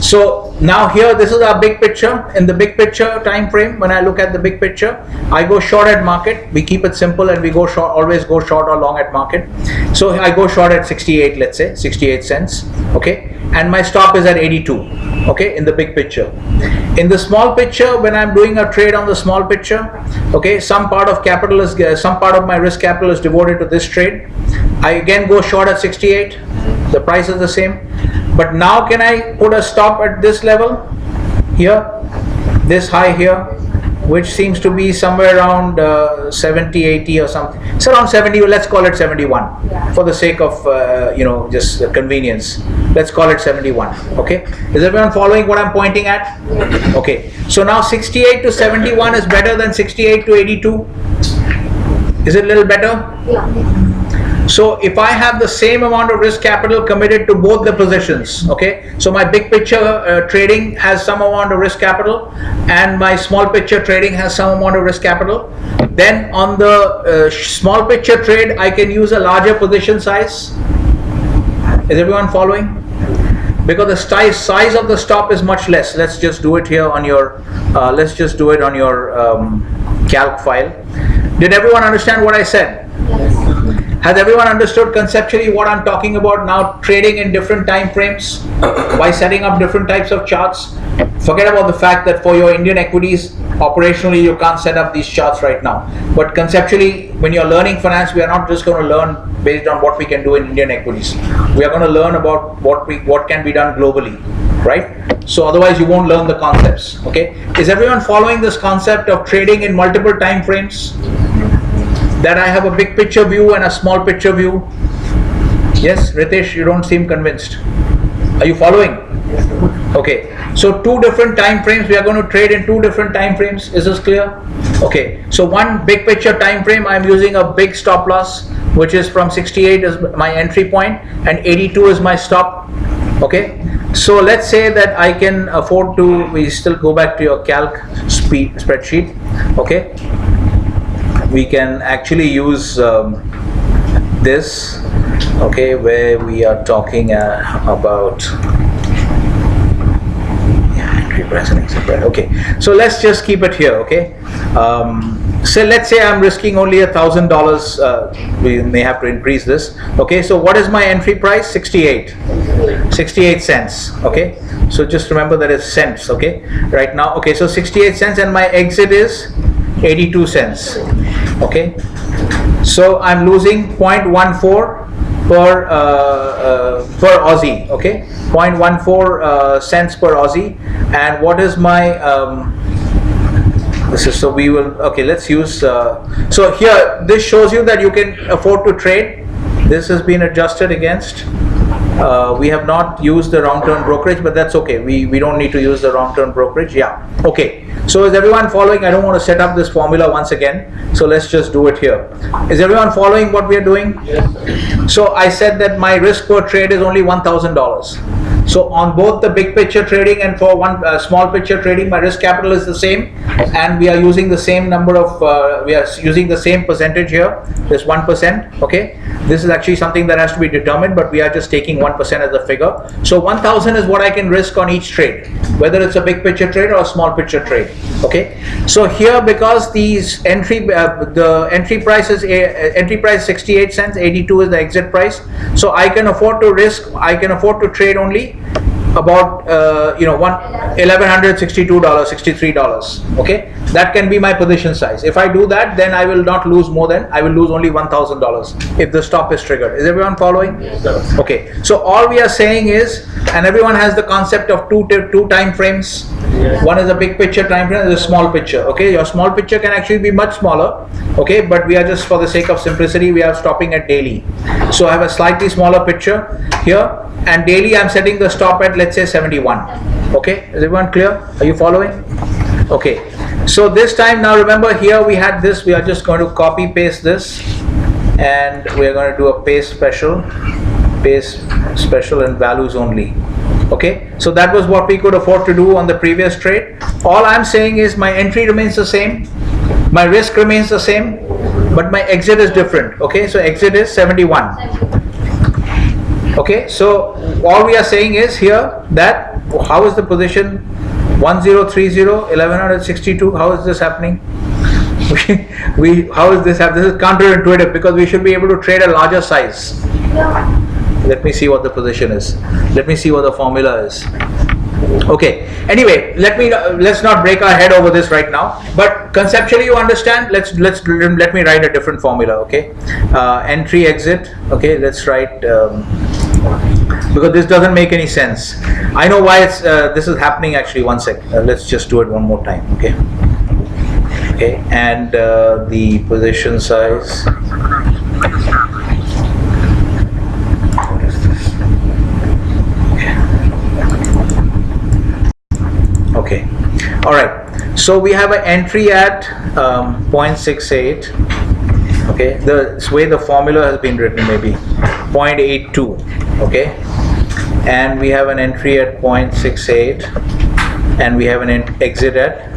So now here, this is our big picture. In the big picture time frame, when I look at the big picture, I go short at market. We keep it simple and we go short, always go short or long at market. So I go short at 68, let's say 68 cents. Okay, and my stop is at 82. Okay, in the big picture. In the small picture, when I'm doing a trade on the small picture, okay, some part of my risk capital is devoted to this trade. I again go short at 68. The price is the same. But now can I put a stop at this level here, this high here, which seems to be somewhere around 70, 80 or something. It's around 70, let's call it 71 for the sake of, just convenience. Let's call it 71, okay? Is everyone following what I'm pointing at? Okay, so now 68 to 71 is better than 68 to 82. Is it a little better? Yeah. So if I have the same amount of risk capital committed to both the positions, okay, so my big picture trading has some amount of risk capital and my small picture trading has some amount of risk capital, then on the small picture trade I can use a larger position size. Is everyone following? Because the size of the stop is much less. Let's just do it here on your calc file. Did everyone understand what I said? Yes. Has everyone understood conceptually what I'm talking about now, trading in different time frames by setting up different types of charts? Forget about the fact that for your Indian equities, operationally you can't set up these charts right now. But conceptually, when you're learning finance, we are not just going to learn based on what we can do in Indian equities. We are going to learn about what can be done globally, right? So otherwise you won't learn the concepts, okay? Is everyone following this concept of trading in multiple time frames? That I have a big picture view and a small picture view. Yes, Ritesh, you don't seem convinced. Are you following? Okay, so two different time frames. We are going to trade in two different time frames. Is this clear? Okay, so one big picture time frame, I am using a big stop loss, which is from 68 is my entry point and 82 is my stop. Okay, so let's say that I can afford to, we still go back to your calc spreadsheet. Okay, we can actually use this, okay, where we are talking about entry price and exit price. Okay, so let's just keep it here. Okay, so let's say I'm risking only $1,000. We may have to increase this. Okay, so what is my entry price? 68 cents. Okay, so just remember that it's cents. Okay, right now. Okay, so 68 cents and my exit is 82 cents. Okay, so I'm losing 0.14 per Aussie. Okay, 0.14 cents per Aussie. And what is my this is, so we will, okay, let's use so here this shows you that you can afford to trade. This has been adjusted against. We have not used the wrong turn brokerage, but that's okay. We don't need to use the wrong turn brokerage. Yeah. Okay. So is everyone following? I don't want to set up this formula once again. So let's just do it here. Is everyone following what we are doing? Yes, sir. So I said that my risk per trade is only $1,000. So on both the big picture trading and for one small picture trading, my risk capital is the same, and we are using the same number of we are using the same percentage here, this 1%. Okay, this is actually something that has to be determined, but we are just taking 1% as a figure. So 1,000 is what I can risk on each trade, whether it's a big picture trade or a small picture trade. Okay, so here, because these the entry price is 68 cents, 82 is the exit price, so I can afford to trade only about $1,162, $63. Okay, that can be my position size. If I do that, then I will not lose more than, I will lose only $1,000 if the stop is triggered. Is everyone following? Yes, sir. Okay, so all we are saying is, and everyone has the concept of two time frames. Yes. One is a big picture time frame, and a small picture. Okay, your small picture can actually be much smaller. Okay, but we are just, for the sake of simplicity, we are stopping at daily. So I have a slightly smaller picture here, and daily I'm setting the stop at, let's say, 71. Okay, is everyone clear? Are you following? Okay, so this time, now remember, here we had this, we are just going to copy paste this, and we are going to do a paste special and values only. Okay, so that was what we could afford to do on the previous trade. All I'm saying is my entry remains the same, my risk remains the same, but my exit is different. Okay, so exit is 71. Okay, so all we are saying is here that how is the position 1030, 1162, how is this happening? How is this happening? This is counterintuitive, because we should be able to trade a larger size. Let me see what the position is. Let me see what the formula is. Okay, anyway, let's not break our head over this right now, but conceptually you understand. Let me write a different formula. Okay, entry exit. Okay, let's write because this doesn't make any sense. I know why this is happening actually. One sec, let's just do it one more time. Okay, and the position size. Okay, all right, so we have an entry at 0.68. Okay, the way the formula has been written, maybe 0.82. Okay, and we have an entry at 0.68, and we have an exit at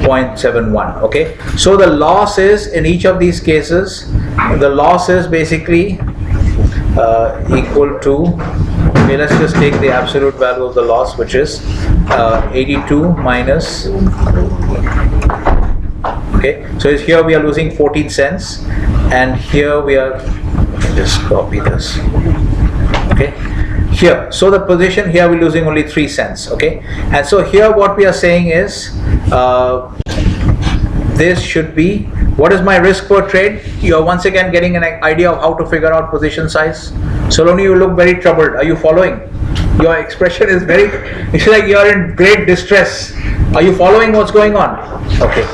0.71. Okay, so the loss is, in each of these cases, the loss is basically equal to, okay, let's just take the absolute value of the loss, which is 82 minus, okay, so here we are losing 14 cents, and here we are, just copy this, okay, here, so the position here we're losing only 3 cents, okay, and so here what we are saying is, this should be, what is my risk per trade? You are once again getting an idea of how to figure out position size. Saloni, you look very troubled. Are you following? Your expression is very, it's like you are in great distress. Are you following what's going on? Okay.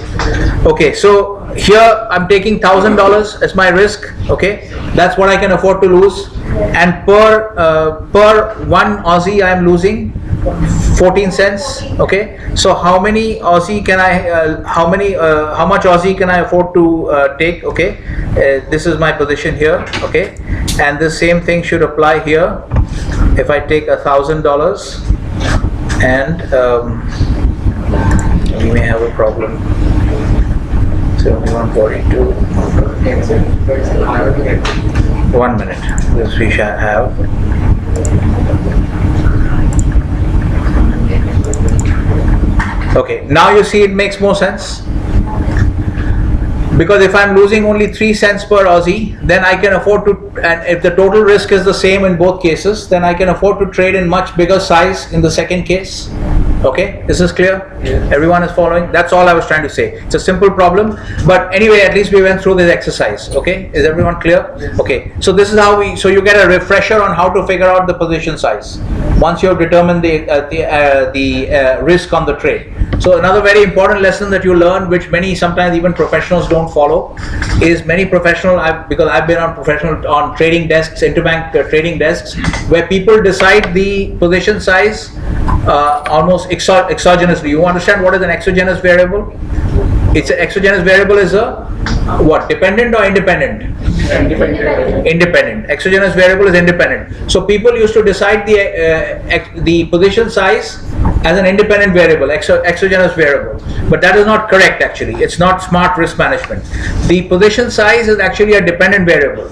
Okay, so here I'm taking $1,000 as my risk. Okay, that's what I can afford to lose. And per 1 Aussie I am losing 14 cents. Okay, so how many Aussie can I how much Aussie can I afford to take? Okay, this is my position here. Okay, and the same thing should apply here. If I take $1,000, and we may have a problem. 7142. 1 minute. This we shall have. Okay, now you see it makes more sense, because if I'm losing only 3 cents per Aussie, then I can afford to, and if the total risk is the same in both cases, then I can afford to trade in much bigger size in the second case. Okay, this is clear? Yes. Everyone is following? That's all I was trying to say. It's a simple problem, but anyway, at least we went through this exercise. Okay, is everyone clear? Yes. Okay, so this is how so you get a refresher on how to figure out the position size once you have determined the risk on the trade. So another very important lesson that you learn, which many, sometimes even professionals don't follow, is many because I've been on trading desks, interbank trading desks, where people decide the position size almost exogenously. You understand what is an exogenous variable? It's an exogenous variable is a what? Dependent or independent? Independent. Exogenous variable is independent. So people used to decide the position size as an independent variable, exogenous variable. But that is not correct actually. It's not smart risk management. The position size is actually a dependent variable,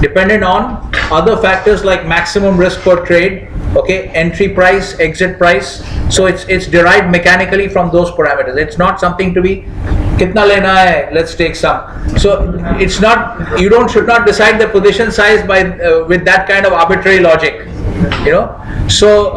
dependent on other factors like maximum risk per trade, okay, entry price, exit price. So it's derived mechanically from those parameters. It's not something to be kitna lena hai, let's take some. So it's not, you should not decide the position size by with that kind of arbitrary logic, you know. So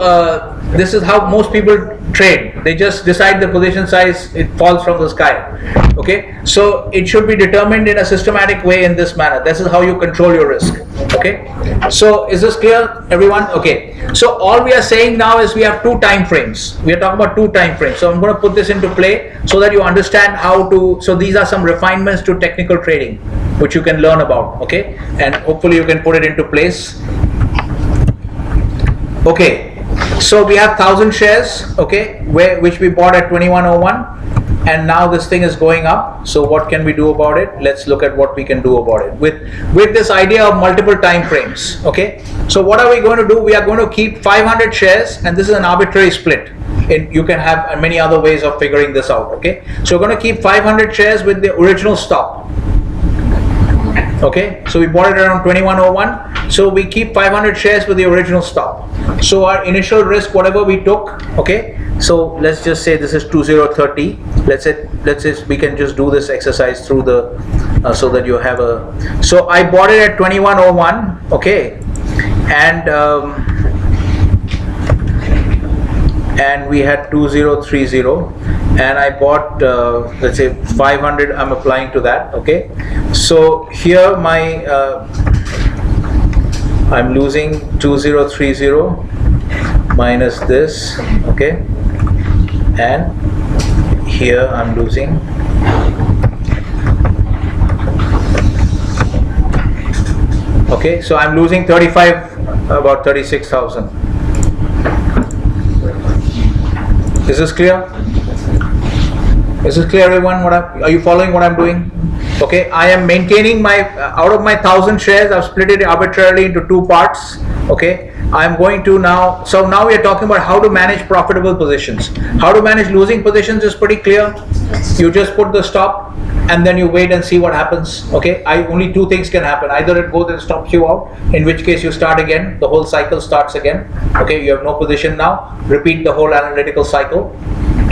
this is how most people trade. They just decide the position size, it falls from the sky. Okay, so it should be determined in a systematic way in this manner. This is how you control your risk. Okay, so is this clear, everyone? Okay, so all we are saying now is we have two time frames. We are talking about two time frames. So I'm going to put this into play so that you understand how to. So these are some refinements to technical trading which you can learn about. Okay, and hopefully you can put it into place. Okay. So we have 1,000 shares, okay, which we bought at 2101, and now this thing is going up. So what can we do about it? Let's look at what we can do about it with this idea of multiple time frames. Okay, so what are we going to do? We are going to keep 500 shares, and this is an arbitrary split. You can have many other ways of figuring this out. Okay, so we're going to keep 500 shares with the original stop. Okay, so we bought it around 2101. So we keep 500 shares with the original stop. So our initial risk, whatever we took, okay. So let's just say this is 2030. Let's say we can just do this exercise through the so that you have a. So I bought it at 2101. Okay, and we had 2030, and I bought let's say 500. I'm applying to that. Okay, so here my I'm losing 2030 minus this. Okay, and here I'm losing okay, so I'm losing 35, about 36,000. Is this clear? Is this clear, everyone? Are you following what I'm doing? Okay, I am maintaining my out of my 1,000 shares, I've split it arbitrarily into two parts. Okay, I'm going to now. So now we are talking about how to manage profitable positions. How to manage losing positions is pretty clear. You just put the stop, and then you wait and see what happens. Okay, only two things can happen. Either it goes and stops you out, in which case you start again. The whole cycle starts again. Okay, you have no position now. Repeat the whole analytical cycle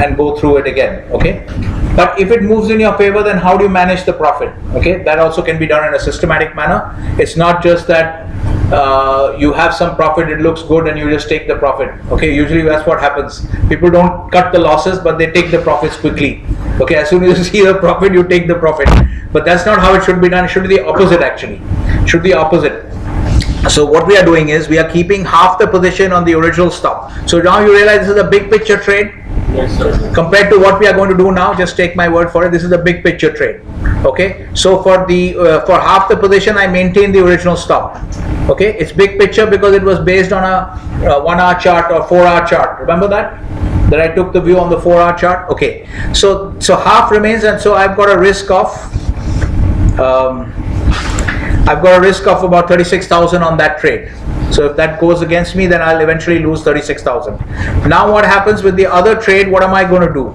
and go through it again. Okay, but if it moves in your favor, then how do you manage the profit? Okay, that also can be done in a systematic manner. It's not just that you have some profit, it looks good, and you just take the profit. Okay, usually that's what happens. People don't cut the losses, but they take the profits quickly. Okay, as soon as you see the profit, you take the profit. But that's not how it should be done. It should be the opposite actually. It should be opposite. So what we are doing is we are keeping half the position on the original stop. So now you realize this is a big picture trade. Yes, sir. Compared to what we are going to do now, just take my word for it. This is a big picture trade. Okay. So for for half the position, I maintain the original stop. Okay. It's big picture because it was based on a 1 hour chart or 4 hour chart. Remember that I took the view on the 4 hour chart. Okay. So half remains, and so I've got a risk of about 36,000 on that trade. So if that goes against me, then I'll eventually lose 36,000. Now what happens with the other trade? What am I going to do?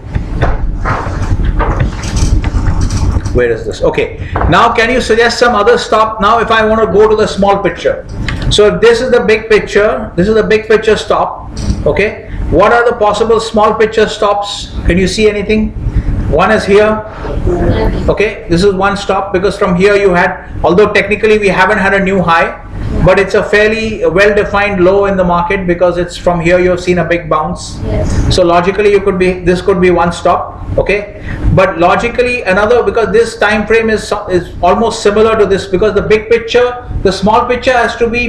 Where is this? Okay. Now can you suggest some other stop? Now if I want to go to the small picture. So if this is the big picture, this is the big picture stop. Okay. What are the possible small picture stops? Can you see anything? One is here. Okay. This is one stop because from here you had, although technically we haven't had a new high, but it's a fairly well-defined low in the market because it's from here you have seen a big bounce. Yes. So logically this could be one stop. Okay, but logically another, because this time frame is almost similar to this, because the big picture, the small picture has to be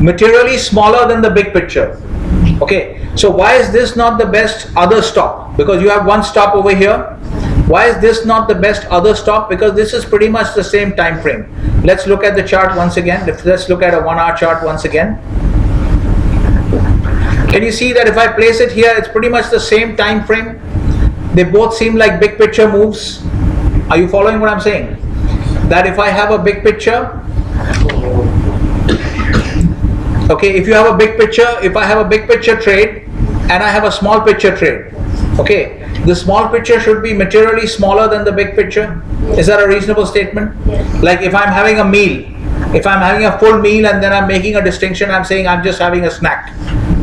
materially smaller than the big picture. Okay, so why is this not the best other stop? Because you have one stop over here. Why is this not the best other stop? Because this is pretty much the same time frame. Let's look at the chart once again. Let's look at a 1 hour chart once again. Can you see that if I place it here, it's pretty much the same time frame? They both seem like big picture moves. Are you following what I'm saying? That if I have a big picture, okay, if you have a big picture, if I have a big picture trade and I have a small picture trade, okay, the small picture should be materially smaller than the big picture. Is that a reasonable statement? Yes. Like if I'm having a meal, if I'm having a full meal and then I'm making a distinction, I'm saying I'm just having a snack.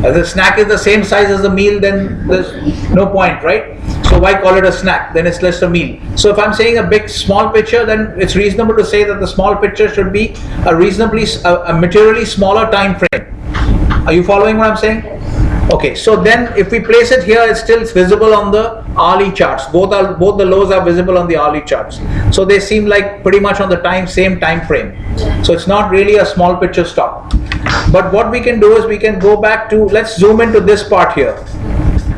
If the snack is the same size as the meal, then there's no point, right? So why call it a snack? Then it's just a meal. So if I'm saying a big small picture, then it's reasonable to say that the small picture should be a materially smaller time frame. Are you following what I'm saying? Okay, so then if we place it here, it's still visible on the hourly charts. Both the lows are visible on the hourly charts. So they seem like pretty much on the same time frame. So it's not really a small picture stop. But what we can do is we can go back to, let's zoom into this part here.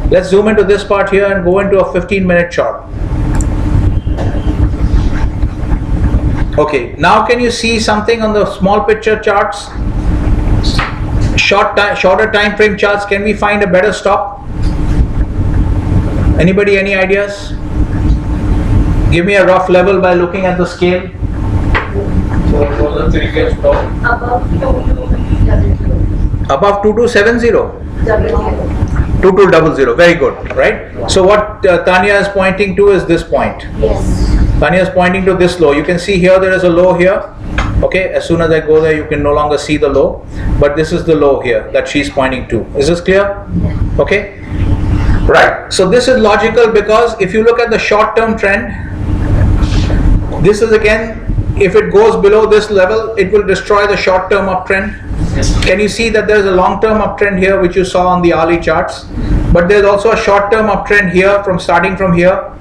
Let's zoom into this part here and go into a 15-minute chart. Okay, now can you see something on the small picture charts? Shorter time frame charts, can we find a better stop? Anybody, any ideas? Give me a rough level by looking at the scale. So what was the previous stop? Above 2270. 2200, very good, right? So what Tanya is pointing to is this point. Yes. Tanya is pointing to this low. You can see here there is a low here. Okay, as soon as I go there, you can no longer see the low, but this is the low here that she's pointing to. Is this clear? Okay, right. So this is logical because if you look at the short-term trend, this is again, if it goes below this level, it will destroy the short-term uptrend. Can you see that there is a long-term uptrend here, which you saw on the hourly charts? But there's also a short-term uptrend here, starting from here,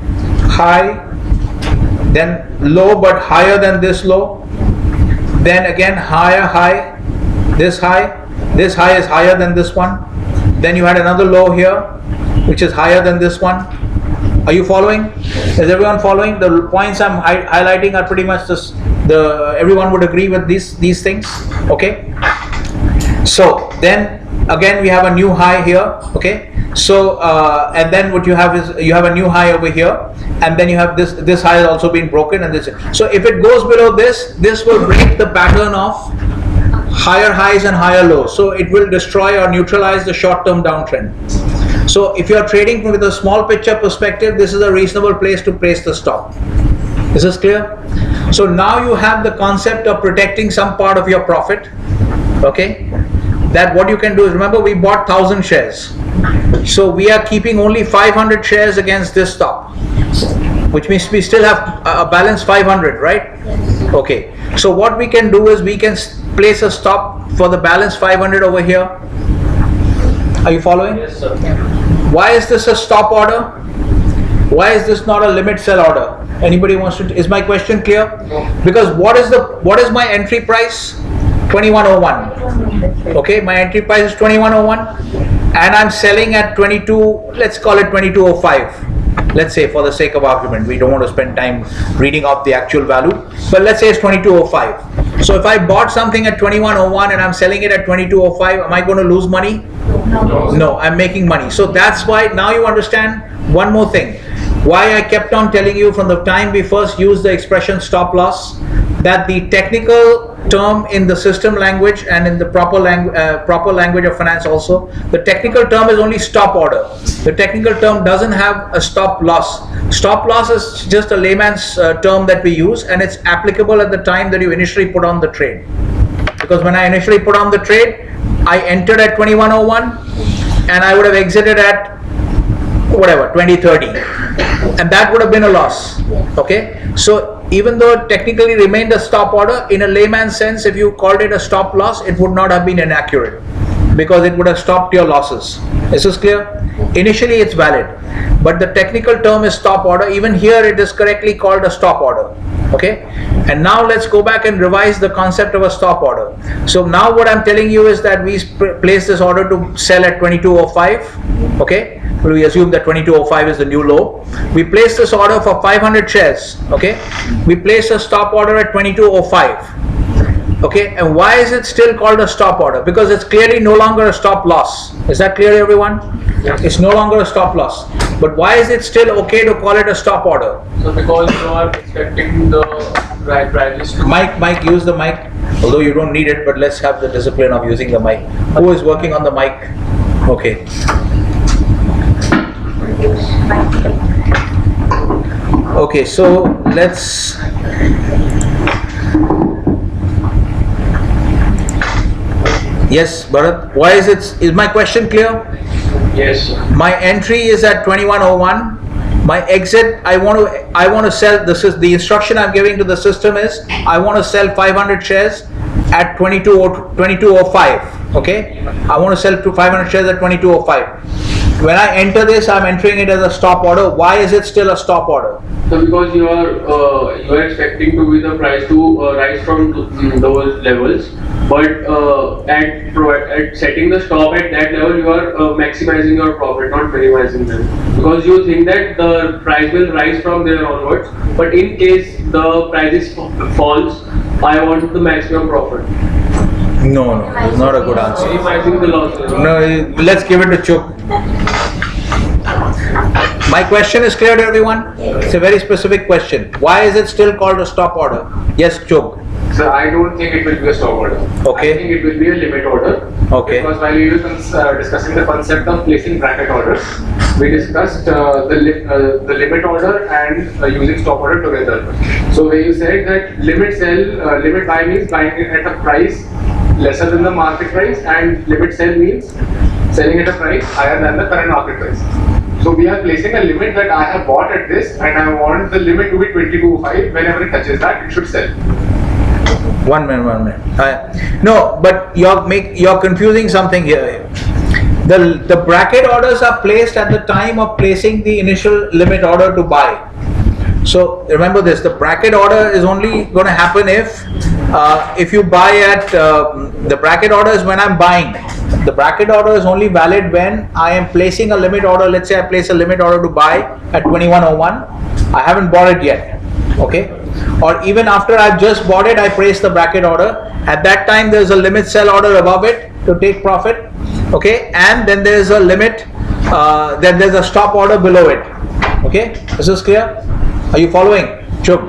high, then low but higher than this low. Then again higher high, this high is higher than this one. Then you had another low here, which is higher than this one. Are you following? Is everyone following? The points I'm highlighting are pretty much just everyone would agree with these things. Okay. So then again we have a new high here. Okay. So and then what you have is you have a new high over here, and then you have this high has also been broken, and this. So if it goes below this will break the pattern of higher highs and higher lows. So it will destroy or neutralize the short-term downtrend. So if you are trading with a small picture perspective, this is a reasonable place to place the stop. Is this clear? So now you have the concept of protecting some part of your profit. Okay, that what you can do is, remember we bought 1,000 shares. So we are keeping only 500 shares against this stop, which means we still have a balance 500, right? Yes. Okay. So what we can do is we can place a stop for the balance 500 over here. Are you following? Yes, sir. Why is this a stop order? Why is this not a limit sell order? Anybody wants to? Is my question clear? No. Because what is my entry price? 2101. Okay, my entry price is 2101. And I'm selling at 22, let's call it 2205. Let's say, for the sake of argument, we don't want to spend time reading out the actual value, but let's say it's 2205. So if I bought something at 2101 and I'm selling it at 2205, am I going to lose money? No, I'm making money. So that's why now you understand one more thing. Why I kept on telling you from the time we first used the expression stop loss, that the technical term in the system language and in the proper language of finance also, the technical term is only stop order. The technical term doesn't have a stop loss. Stop loss is just a layman's term that we use, and it's applicable at the time that you initially put on the trade. Because when I initially put on the trade, I entered at 2101 and I would have exited at whatever 2030, and that would have been a loss. Okay, so even though it technically remained a stop order, in a layman's sense, if you called it a stop loss, it would not have been inaccurate, because it would have stopped your losses. Is this clear? Initially it's valid, but the technical term is stop order. Even here it is correctly called a stop order. Okay, and now let's go back and revise the concept of a stop order. So now what I'm telling you is that we place this order to sell at 2205. Okay, we assume that 2205 is the new low. We place this order for 500 shares. Okay, we place a stop order at 2205. Okay, and why is it still called a stop order? Because it's clearly no longer a stop loss. Is that clear, everyone? Yes. It's no longer a stop loss. But why is it still okay to call it a stop order? So because you are expecting the prices to... Mike, use the mic. Although you don't need it, but let's have the discipline of using the mic. Who is working on the mic? Okay. Okay, so let's... Yes, Bharat. Why is my question clear? Yes, sir. My entry is at 2101. My exit, I want to sell. This is the instruction I'm giving to the system is I want to sell 500 shares at 2205. Okay, I want to sell 500 shares at 2205. When I enter this, I'm entering it as a stop order. Why is it still a stop order? So because you are expecting to be the price to rise from those levels, but at setting the stop at that level, you are maximizing your profit, not minimizing them. Because you think that the price will rise from there onwards, but in case the price falls, I want the maximum profit. No, it's not a good answer. Minimizing the losses. No, let's give it to Chuk. My question is clear to everyone? It's a very specific question. Why is it still called a stop order? Yes, Chuk. Sir, I don't think it will be a stop order. Okay. I think it will be a limit order. Okay. Because while we were discussing the concept of placing bracket orders, we discussed the limit order and using stop order together. So where you said that limit buy means buying it at a price lesser than the market price, and limit sell means selling at a price higher than the current market price. So we are placing a limit that I have bought at this, and I want the limit to be 22.5. Whenever it touches that, it should sell. One minute. No, but you're confusing something here. The bracket orders are placed at the time of placing the initial limit order to buy. So remember this: the bracket order is only going to happen if you buy at the bracket order is when I'm buying. The bracket order is only valid when I am placing a limit order. Let's say I place a limit order to buy at 2101. I haven't bought it yet. Okay. Or even after I've just bought it, I place the bracket order. At that time, there's a limit sell order above it to take profit. Okay, and then there's a limit. Then there's a stop order below it. Okay, this is clear. Are you following? Chuk.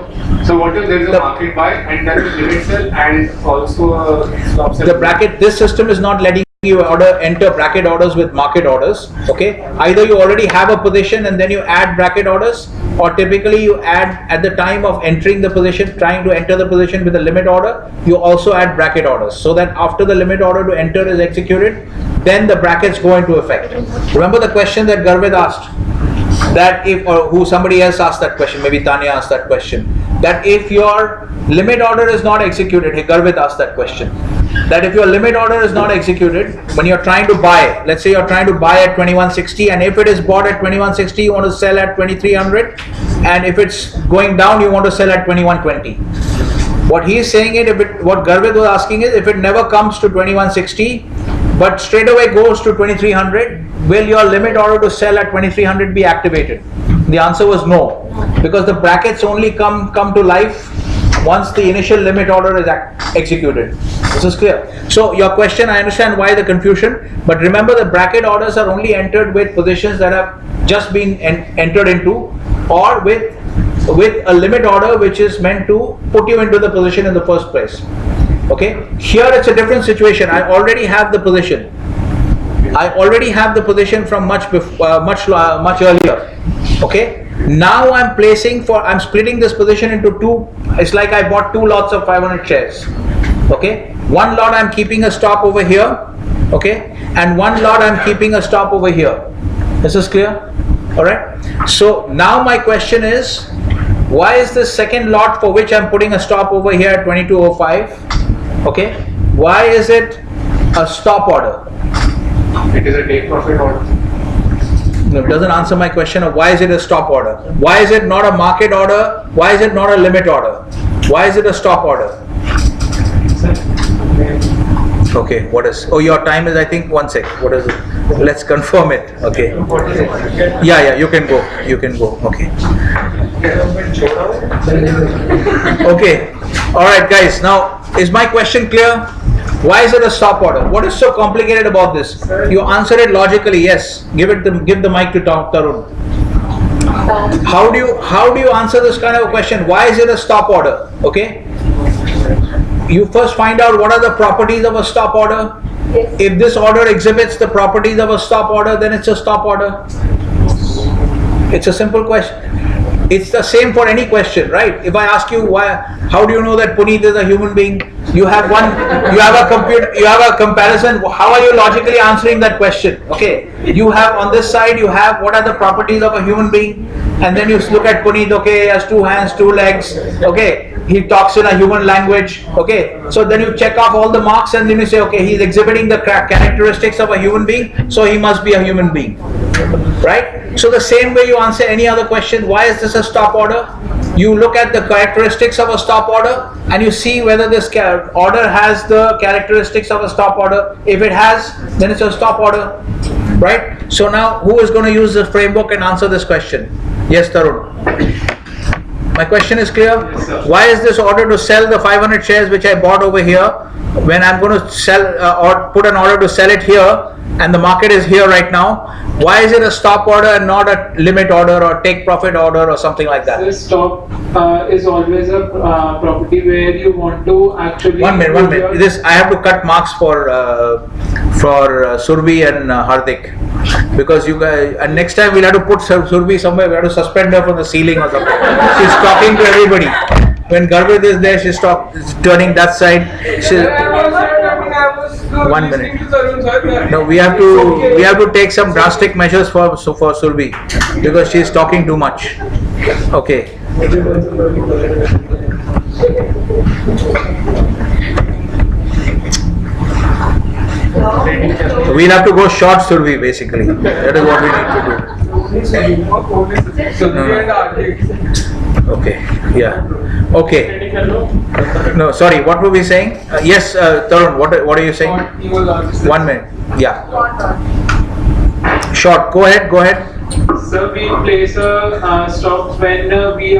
So what if there is a market buy and then limit sell and also a stop sell? The bracket. This system is not letting you enter bracket orders with market orders. Okay, either you already have a position and then you add bracket orders, or typically you add at the time of entering the position, trying to enter the position with a limit order, you also add bracket orders, so that after the limit order to enter is executed, then the brackets go into effect. Remember the question that Garvid asked, that if, or who somebody else asked that question, maybe Tanya asked that question, that if your limit order is not executed, hey, Garvid asked that question, that if your limit order is not executed, when you're trying to buy, let's say you're trying to buy at 2160, and if it is bought at 2160, you want to sell at 2300, and if it's going down, you want to sell at 2120. What he is saying is, what Garvid was asking is, if it never comes to 2160, but straight away goes to 2300, will your limit order to sell at 2300 be activated? The answer was no, because the brackets only come to life once the initial limit order is executed. This is clear. So your question, I understand why the confusion, but remember the bracket orders are only entered with positions that have just been entered into, or with a limit order which is meant to put you into the position in the first place. Okay, here it's a different situation. I already have the position. I already have the position from much earlier. Okay, now I'm splitting this position into two. It's like I bought two lots of 500 shares. Okay, one lot I'm keeping a stop over here. Okay, and one lot I'm keeping a stop over here. This is clear? All right. So now my question is, why is this second lot for which I'm putting a stop over here at 2205? Okay, why is it a stop order? It is a take profit order. No, it doesn't answer my question of why is it a stop order? Why is it not a market order? Why is it not a limit order? Why is it a stop order? Okay, what is? Oh, your time is, I think, 1 sec. What is it? Let's confirm it. Okay. Yeah, you can go. Okay. Okay. All right, guys. Now, is my question clear? Why is it a stop order? What is so complicated about this? You answer it logically. Yes. Give the mic to Tarun. How do you answer this kind of a question? Why is it a stop order? Okay. You first find out what are the properties of a stop order. Yes. If this order exhibits the properties of a stop order, then it's a stop order. It's a simple question. It's the same for any question, right? If I ask you how do you know that Puneet is a human being? You have a comparison. How are you logically answering that question? Okay, you have on this side, you have what are the properties of a human being, and then you look at Puneet. Okay, he has 2 hands, 2 legs. Okay, he talks in a human language. Okay, so then you check off all the marks, and then you say, okay, he's exhibiting the characteristics of a human being, so he must be a human being, right? So the same way you answer any other question, why is this a stop order? You look at the characteristics of a stop order and you see whether this order has the characteristics of a stop order. If it has, then it's a stop order, right? So now who is going to use this framework and answer this question? Yes, Tarun. My question is clear? Yes, why is this order to sell the 500 shares which I bought over here, when I'm going to sell or put an order to sell it here, and the market is here right now, why is it a stop order and not a limit order or take profit order or something like that? The stop is always a property where you want to actually... One minute. This I have to cut marks for Surbi and Hardik, because you guys, and next time we'll have to put Surbi somewhere. We have to suspend her from the ceiling or something. She's talking to everybody. When Garvit is there, she's turning that side. One minute. No, we have to take some drastic measures for Surbi, because she's talking too much. Okay. We'll have to go short, Surbi, basically. That is what we need to do. Okay, yeah. Okay. No, sorry, what were we saying? Yes, Tarun, what are you saying? 1 minute. Yeah. Short. Go ahead. So we place a stop when we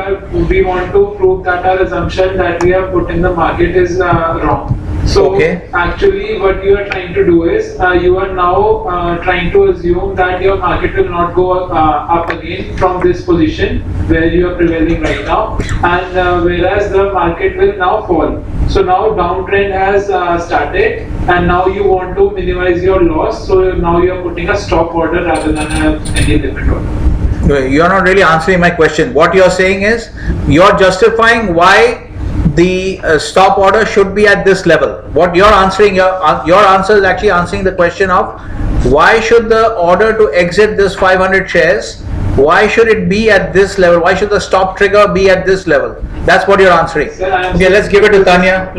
want to prove that our assumption that we have put in the market is wrong. So okay. Actually what you are trying to do is you are now trying to assume that your market will not go up again from this position where you are prevailing right now, and whereas the market will now fall. So now downtrend has started, and now you want to minimize your loss, so now you are putting a stop order rather than any limit order. You're not really answering my question. What you're saying is, you're justifying why the stop order should be at this level. What you're answering, your answer is actually answering the question of why should the order to exit this 500 shares, why should it be at this level? Why should the stop trigger be at this level? That's what you're answering. Okay, let's give it to Tanya.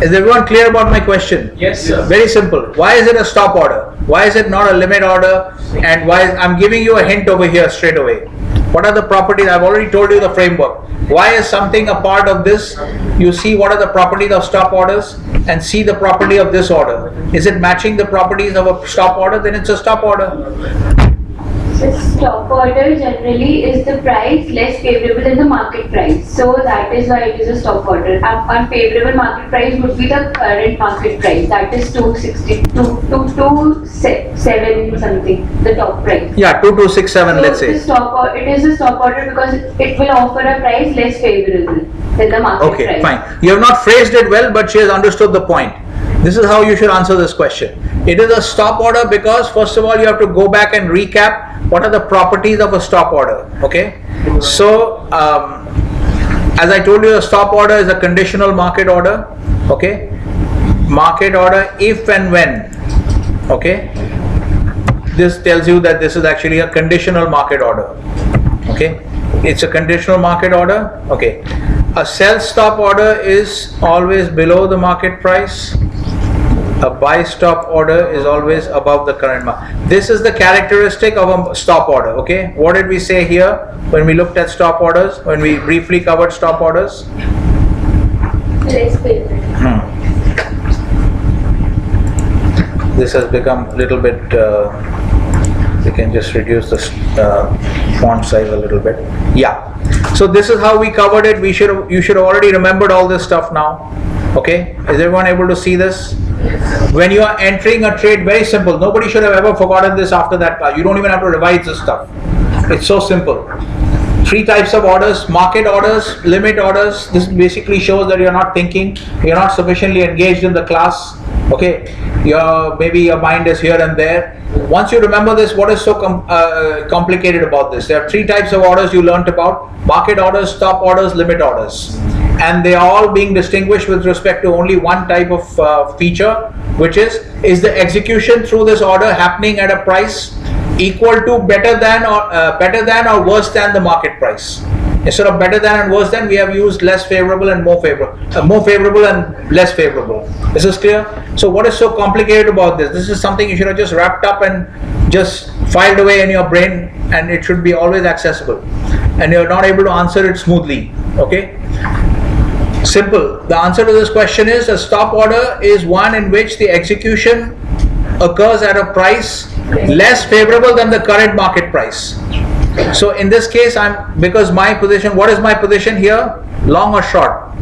Is everyone clear about my question? Yes, sir. Very simple. Why is it a stop order? Why is it not a limit order? And why I'm giving you a hint over here straight away. What are the properties? I've already told you the framework. Why is something a part of this? You see what are the properties of stop orders and see the property of this order. Is it matching the properties of a stop order? Then it's a stop order. So stop order generally is the price less favorable than the market price. So that is why it is a stop order. Unfavorable market price would be the current market price. That is 267 something, the top price. Yeah, 2267, let's say. It is a stop order because it will offer a price less favorable than the market price. Okay, fine. You have not phrased it well, but she has understood the point. This is how you should answer this question. It is a stop order because first of all you have to go back and recap what are the properties of a stop order. Okay, so as I told you, a stop order is a conditional market order. Okay, market order if and when. Okay, this tells you that this is actually a conditional market order. Okay, it's a conditional market order. Okay, a sell stop order is always below the market price. A buy stop order is always above the current market. This is the characteristic of a stop order. Okay, what did we say here when we looked at stop orders, when we briefly covered stop orders? Less favorable. This has become a little bit, we can just reduce the font size a little bit. Yeah, so this is how we covered it. You should have already remembered all this stuff now. Okay, is everyone able to see this? When you are entering a trade, very simple. Nobody should have ever forgotten this after that class. You don't even have to revise this stuff. It's so simple. 3 types of orders: market orders, limit orders. This basically shows that you're not thinking, you're not sufficiently engaged in the class. Okay, maybe your mind is here and there. Once you remember this, what is so complicated about this? There are 3 types of orders you learnt about: market orders, stop orders, limit orders. And they are all being distinguished with respect to only one type of feature, which is the execution through this order happening at a price equal to better than or worse than the market price. Instead of better than and worse than, we have used less favorable and more favorable and less favorable. Is this clear? So what is so complicated about this? This is something you should have just wrapped up and just filed away in your brain, and it should be always accessible, and you're not able to answer it smoothly. Okay, simple. The answer to this question is: a stop order is one in which the execution occurs at a price less favorable than the current market price. So in this case, because my position, what is my position here? Long or short?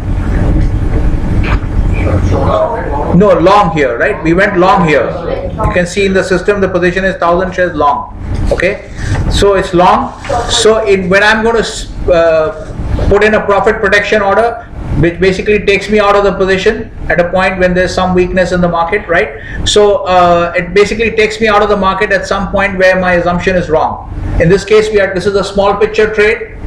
No, long here, right? We went long here. You can see in the system the position is 1000 shares long. Okay, so it's long. So when I'm going to put in a profit protection order, which basically takes me out of the position at a point when there's some weakness in the market, right? So it basically takes me out of the market at some point where my assumption is wrong. In this case, this is a small picture trade.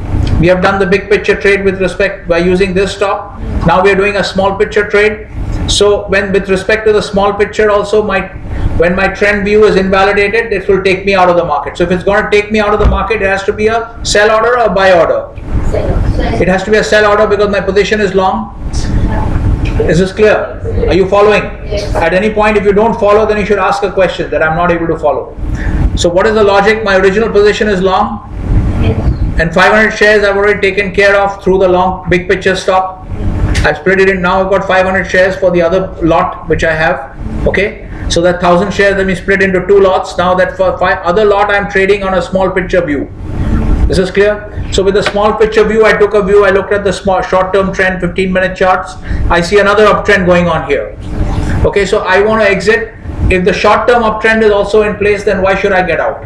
We have done the big picture trade with respect by using this stop. Now we are doing a small picture trade. So with respect to the small picture also, when my trend view is invalidated, it will take me out of the market. So if it's going to take me out of the market, it has to be a sell order or a buy order. It has to be a sell order because my position is long. Is this clear? Are you following? At any point, if you don't follow, then you should ask a question that I'm not able to follow. So what is the logic? My original position is long, and 500 shares I've already taken care of through the long big picture stop. I've split it in. Now I've got 500 shares for the other lot which I have. Okay, so that 1000 shares let me split into 2 lots. Now that for other lot I'm trading on a small picture view. This is clear? So with the small picture view, I took a view, I looked at the small short-term trend, 15-minute charts. I see another uptrend going on here. Okay, so I want to exit. If the short-term uptrend is also in place, then why should I get out?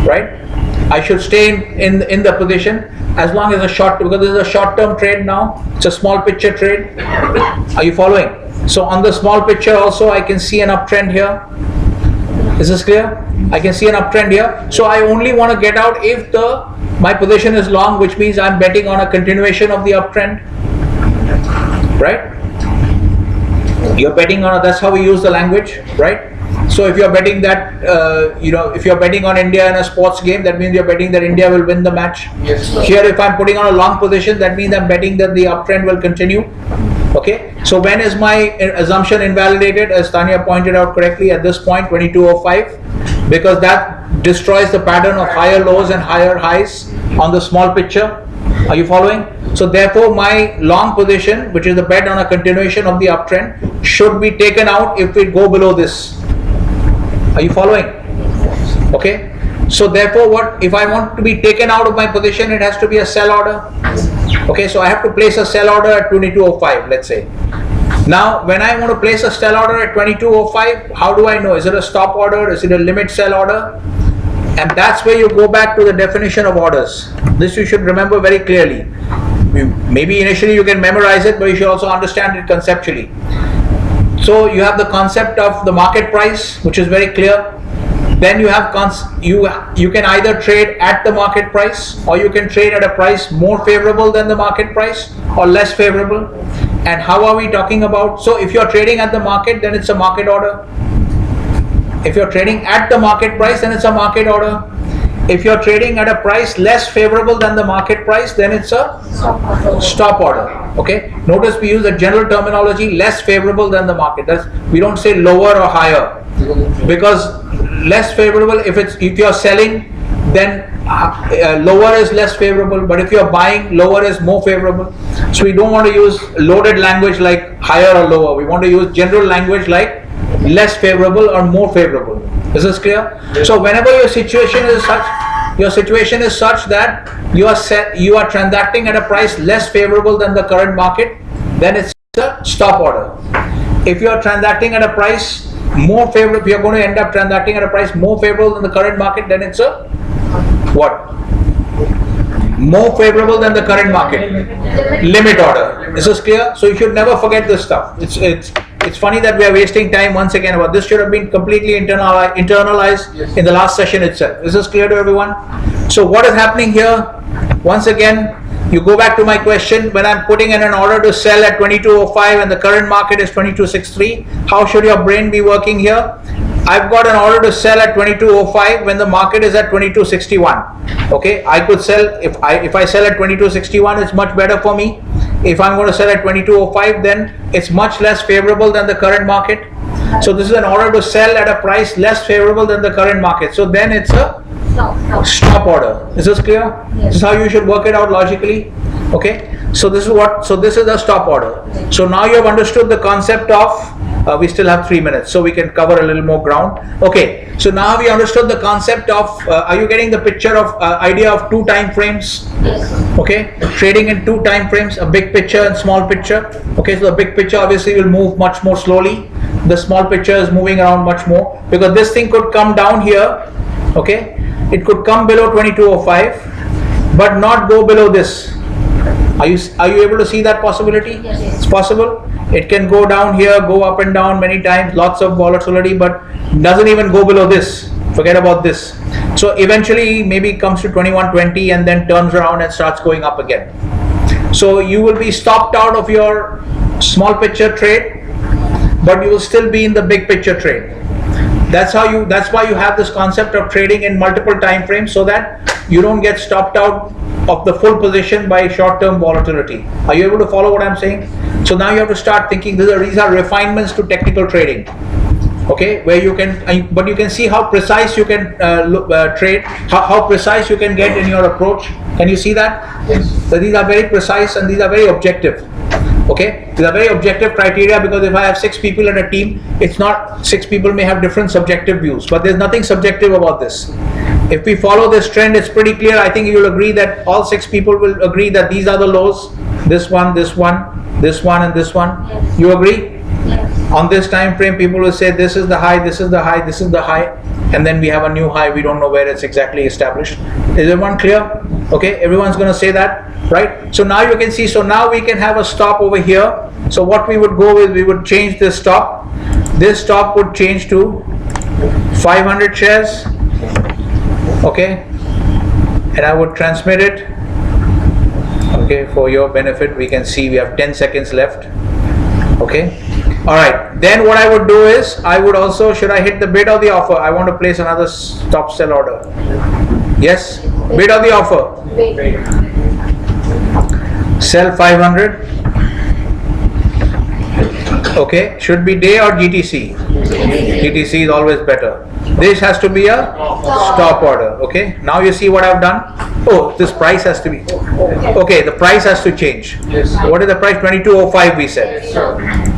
Right? I should stay in the position as long as because this is a short-term trade now. It's a small picture trade. Are you following? So on the small picture also, I can see an uptrend here. Is this clear? I can see an uptrend here. So I only want to get out if my position is long, which means I'm betting on a continuation of the uptrend. Right? You're betting on that's how we use the language, right? So if you're betting that, if you're betting on India in a sports game, that means you're betting that India will win the match. Yes, sir. Here, if I'm putting on a long position, that means I'm betting that the uptrend will continue. Okay, so when is my assumption invalidated? As Tanya pointed out correctly, at this point, 2205, because that destroys the pattern of higher lows and higher highs on the small picture. Are you following? So therefore, my long position, which is the bet on a continuation of the uptrend, should be taken out if we go below this. Are you following? Okay. So therefore, if I want to be taken out of my position, it has to be a sell order. Okay, so I have to place a sell order at 2205, let's say. Now, when I want to place a sell order at 2205, how do I know? Is it a stop order? Is it a limit sell order? And that's where you go back to the definition of orders. This you should remember very clearly. Maybe initially you can memorize it, but you should also understand it conceptually. So you have the concept of the market price, which is very clear. Then you have you can either trade at the market price, or you can trade at a price more favorable than the market price or less favorable. And how are we talking about? So if you're trading at the market, then it's a market order. If you're trading at the market price, then it's a market order. If you're trading at a price less favorable than the market price, then it's a stop order. Okay. Notice we use the general terminology less favorable than the market. We don't say lower or higher, because less favorable, if you're selling, then lower is less favorable, but if you're buying, lower is more favorable. So we don't want to use loaded language like higher or lower. We want to use general language like less favorable or more favorable. Is this clear? Yes. So whenever your situation is such that you are transacting at a price less favorable than the current market, then it's a stop order. If you are transacting at a price more favorable, if you are going to end up transacting at a price more favorable than the current market, then it's a what? More favorable than the current market. Limit order. Is this clear? So you should never forget this stuff. It's funny that we are wasting time once again about this. Should have been completely internalized in the last session itself. Is this clear to everyone? So what is happening here? Once again, you go back to my question. When I'm putting in an order to sell at 22.05 and the current market is 22.63, how should your brain be working here? I've got an order to sell at 22.05 when the market is at 22.61. Okay, I could sell, if I sell at 22.61, it's much better for me. If I'm going to sell at 22.05, then it's much less favorable than the current market. So this is an order to sell at a price less favorable than the current market. So then it's a stop order. Is this clear? Yes. This is how you should work it out logically. Okay. So this is a stop order. So now you have understood the concept of. We still have 3 minutes, so we can cover a little more ground. Okay. So now we understood the concept of. Are you getting the picture of idea of 2 time frames? Yes. Okay. Trading in 2 time frames, a big picture and small picture. Okay. So the big picture obviously will move much more slowly. The small picture is moving around much more because this thing could come down here. Okay. It could come below 22.05 but not go below this. Are you able to see that possibility? Yes. It's possible. It can go down here, go up and down many times, lots of volatility, but doesn't even go below this. Forget about this. So eventually maybe it comes to 21.20 and then turns around and starts going up again. So you will be stopped out of your small picture trade, but you will still be in the big picture trade. That's why you have this concept of trading in multiple time frames, so that you don't get stopped out of the full position by short-term volatility. Are you able to follow what I'm saying? So now you have to start thinking these are refinements to technical trading. Okay, where you can, but you can see how precise you can trade, how precise you can get in your approach. Can you see that? Yes. So these are very precise and these are very objective. Okay, these are very objective criteria, because if I have 6 people in a team, it's not 6 people may have different subjective views, but there's nothing subjective about this. If we follow this trend, it's pretty clear. I think you will agree that all 6 people will agree that these are the lows, this one, this one, this one, and this one. Yes. You agree? Yes. On this time frame, people will say this is the high, this is the high, this is the high, and then we have a new high. We don't know where it's exactly established. Is everyone clear? Okay, everyone's going to say that, right? So now you can see. So now we can have a stop over here. So what we would go with, we would change this stop. This stop would change to 500 shares. Okay, and I would transmit it. Okay, for your benefit, we can see we have 10 seconds left. Okay. All right. Then what I would do is, I would also, should I hit the bid or the offer? I want to place another stop sell order. Yes. Bid or the offer? Wait. Sell 500. Okay. Should be day or GTC? GTC is always better. This has to be a stop order. Okay. Now you see what I've done. Oh, this price has to be. Okay. The price has to change. Yes. What is the price? 22.05 we said. Yes, sir.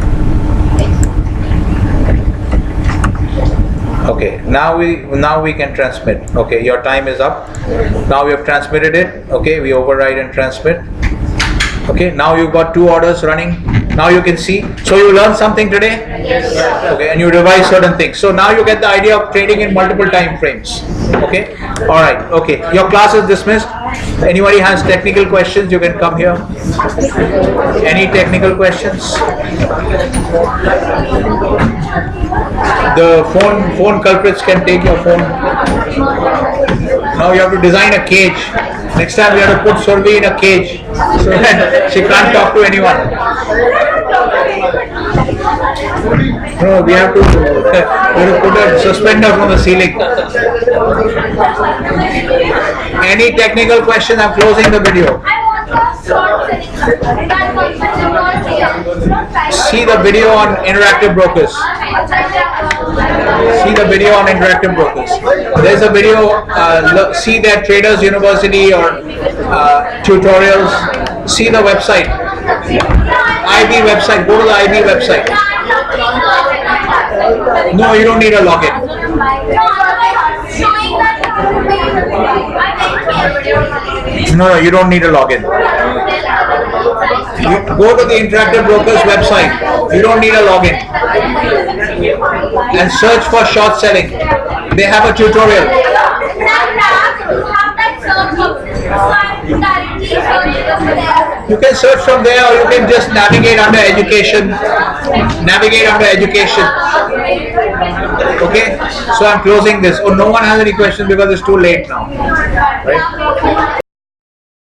Okay, now we can transmit. Okay, your time is up. Now we have transmitted it. Okay, we override and transmit. Okay, now you've got 2 orders running. Now you can see. So you learned something today? Yes, sir. Okay, and you revise certain things. So now you get the idea of trading in multiple time frames. Okay, all right. Okay, your class is dismissed. Anybody has technical questions, you can come here. Any technical questions? The phone culprits can take your phone. Now you have to design a cage. Next time we have to put Survi in a cage so that she can't talk to anyone. No, we have to put a suspender from the ceiling. Any technical question? I'm closing the video. See the video on Interactive Brokers. See the video on Interactive Brokers. There's a video, see their Traders University or tutorials. See the website. IB website. Go to the IB website. No, you don't need a login. No, you don't need a login. You go to the Interactive Brokers website. You don't need a login. And search for short selling. They have a tutorial. You can search from there, or you can just navigate under education. Navigate under education. Okay, so I'm closing this. Oh, no one has any questions because it's too late now, right?